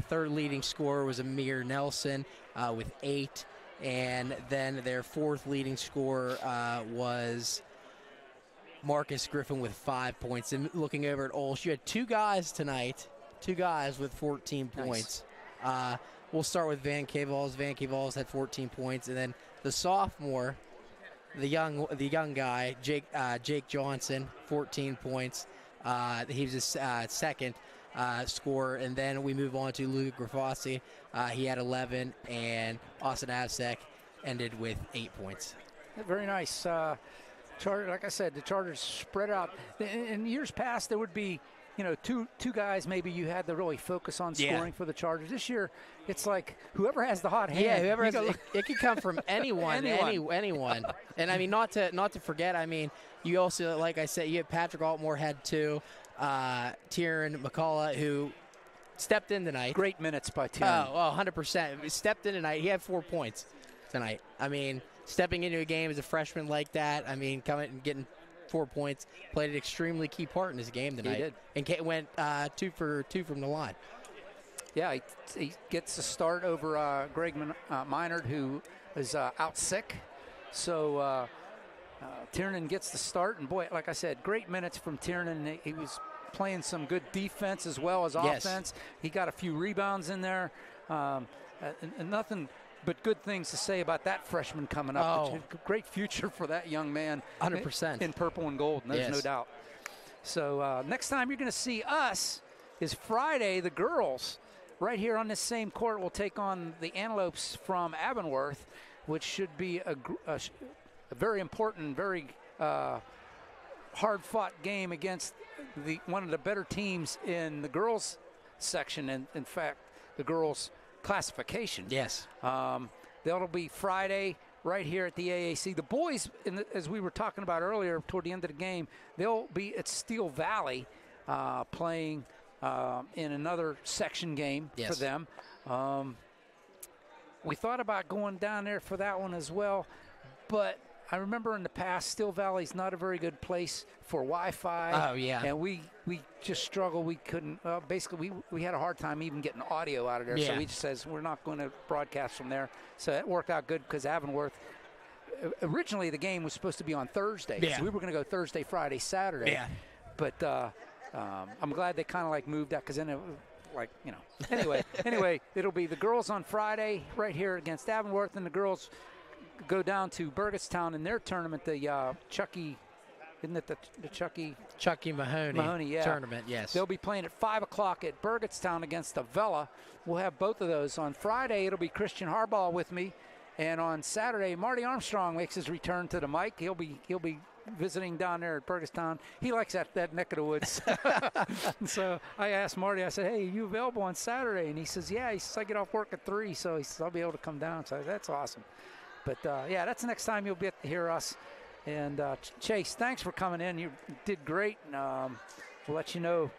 Third leading scorer was Amir Nelson with 8. And then their fourth leading scorer was Marcus Griffin with 5 points. And looking over at OLSH, you had two guys tonight. Two guys with 14 points. Nice. We'll start with Van Kavals. Van Kavals had 14 points, and then the sophomore, the young guy, Jake Johnson, 14 points. He was his second scorer, and then we move on to Luke Grafossi. He had 11, and Austin Avsek ended with 8 points. Very nice. Like I said, the Chargers spread out. In years past, there would be, two guys maybe you had to really focus on scoring for the Chargers. This year, it's like whoever has the hot hand. Yeah, whoever has it can come from anyone, anyone. And I mean, not to forget. I mean, you also, like I said, you had Patrick Altmore had 2, Tieran McCullough, who stepped in tonight. Great minutes by Tieran. Oh, 100%. Stepped in tonight. He had 4 points tonight. I mean, stepping into a game as a freshman like that. I mean, coming and getting 4 points, played an extremely key part in his game tonight. He did. And went 2 for 2 from the line. Yeah, he gets the start over Greg Minard, who is out sick. So Tiernan gets the start, and boy, like I said, great minutes from Tiernan. He was playing some good defense as well as offense. He got a few rebounds in there, and nothing but good things to say about that freshman coming up. Oh. Great future for that young man. 100%. In purple and gold, there's no doubt. So next time you're going to see us is Friday. The girls, right here on this same court, will take on the Antelopes from Avonworth, which should be a very important, very hard-fought game against one of the better teams in the girls section, and in fact, the girls classification. Yes. That'll be Friday right here at the AAC. The boys, as we were talking about earlier, toward the end of the game, they'll be at Steel Valley playing in another section game for them. We thought about going down there for that one as well, but I remember in the past, Steel Valley's not a very good place for Wi-Fi. Oh, yeah. And we just struggled. We couldn't, basically, we had a hard time even getting audio out of there. Yeah. So we just says we're not going to broadcast from there. So that worked out good because Avonworth originally the game was supposed to be on Thursday. Yeah. So we were going to go Thursday, Friday, Saturday. Yeah. But I'm glad they kind of like moved that, because then it, like, you know. Anyway, it'll be the girls on Friday right here against Avonworth, and the girls go down to Burgettstown in their tournament, the Chucky, isn't it the Chucky Mahoney yeah. tournament, yes. They'll be playing at 5 o'clock at Burgettstown against Avella. We'll have both of those. On Friday, it'll be Christian Harbaugh with me. And on Saturday, Marty Armstrong makes his return to the mic. He'll be visiting down there at Burgettstown. He likes that neck of the woods. So I asked Marty, I said, hey, are you available on Saturday? And he says, yeah. He says, I get off work at 3, so he says, I'll be able to come down. So that's awesome. But, yeah, that's the next time you'll get to hear us. And Chase, thanks for coming in. You did great. And we'll let you know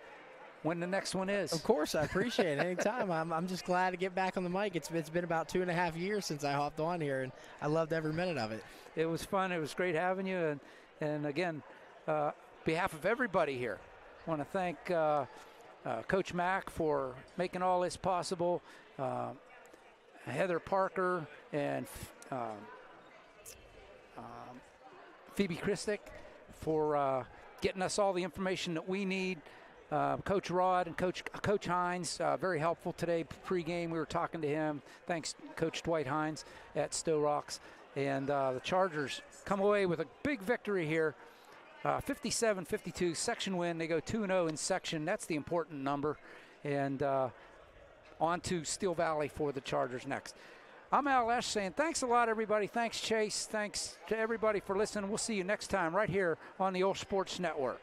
when the next one is. Of course, I appreciate it. Anytime. I'm just glad to get back on the mic. It's been about 2.5 years since I hopped on here, and I loved every minute of it. It was fun. It was great having you. And again, behalf of everybody here, I want to thank Coach Mack for making all this possible, Heather Parker and Phoebe Christic for getting us all the information that we need. Coach Rod and Coach Hines, very helpful today pregame. We were talking to him. Thanks, Coach Dwight Hines at Sto-Rox. And the Chargers come away with a big victory here, 57-52 section win. They go 2-0 in section. That's the important number. And on to Steel Valley for the Chargers next. I'm OLSH saying thanks a lot, everybody. Thanks, Chase. Thanks to everybody for listening. We'll see you next time right here on the OLSH Sports Network.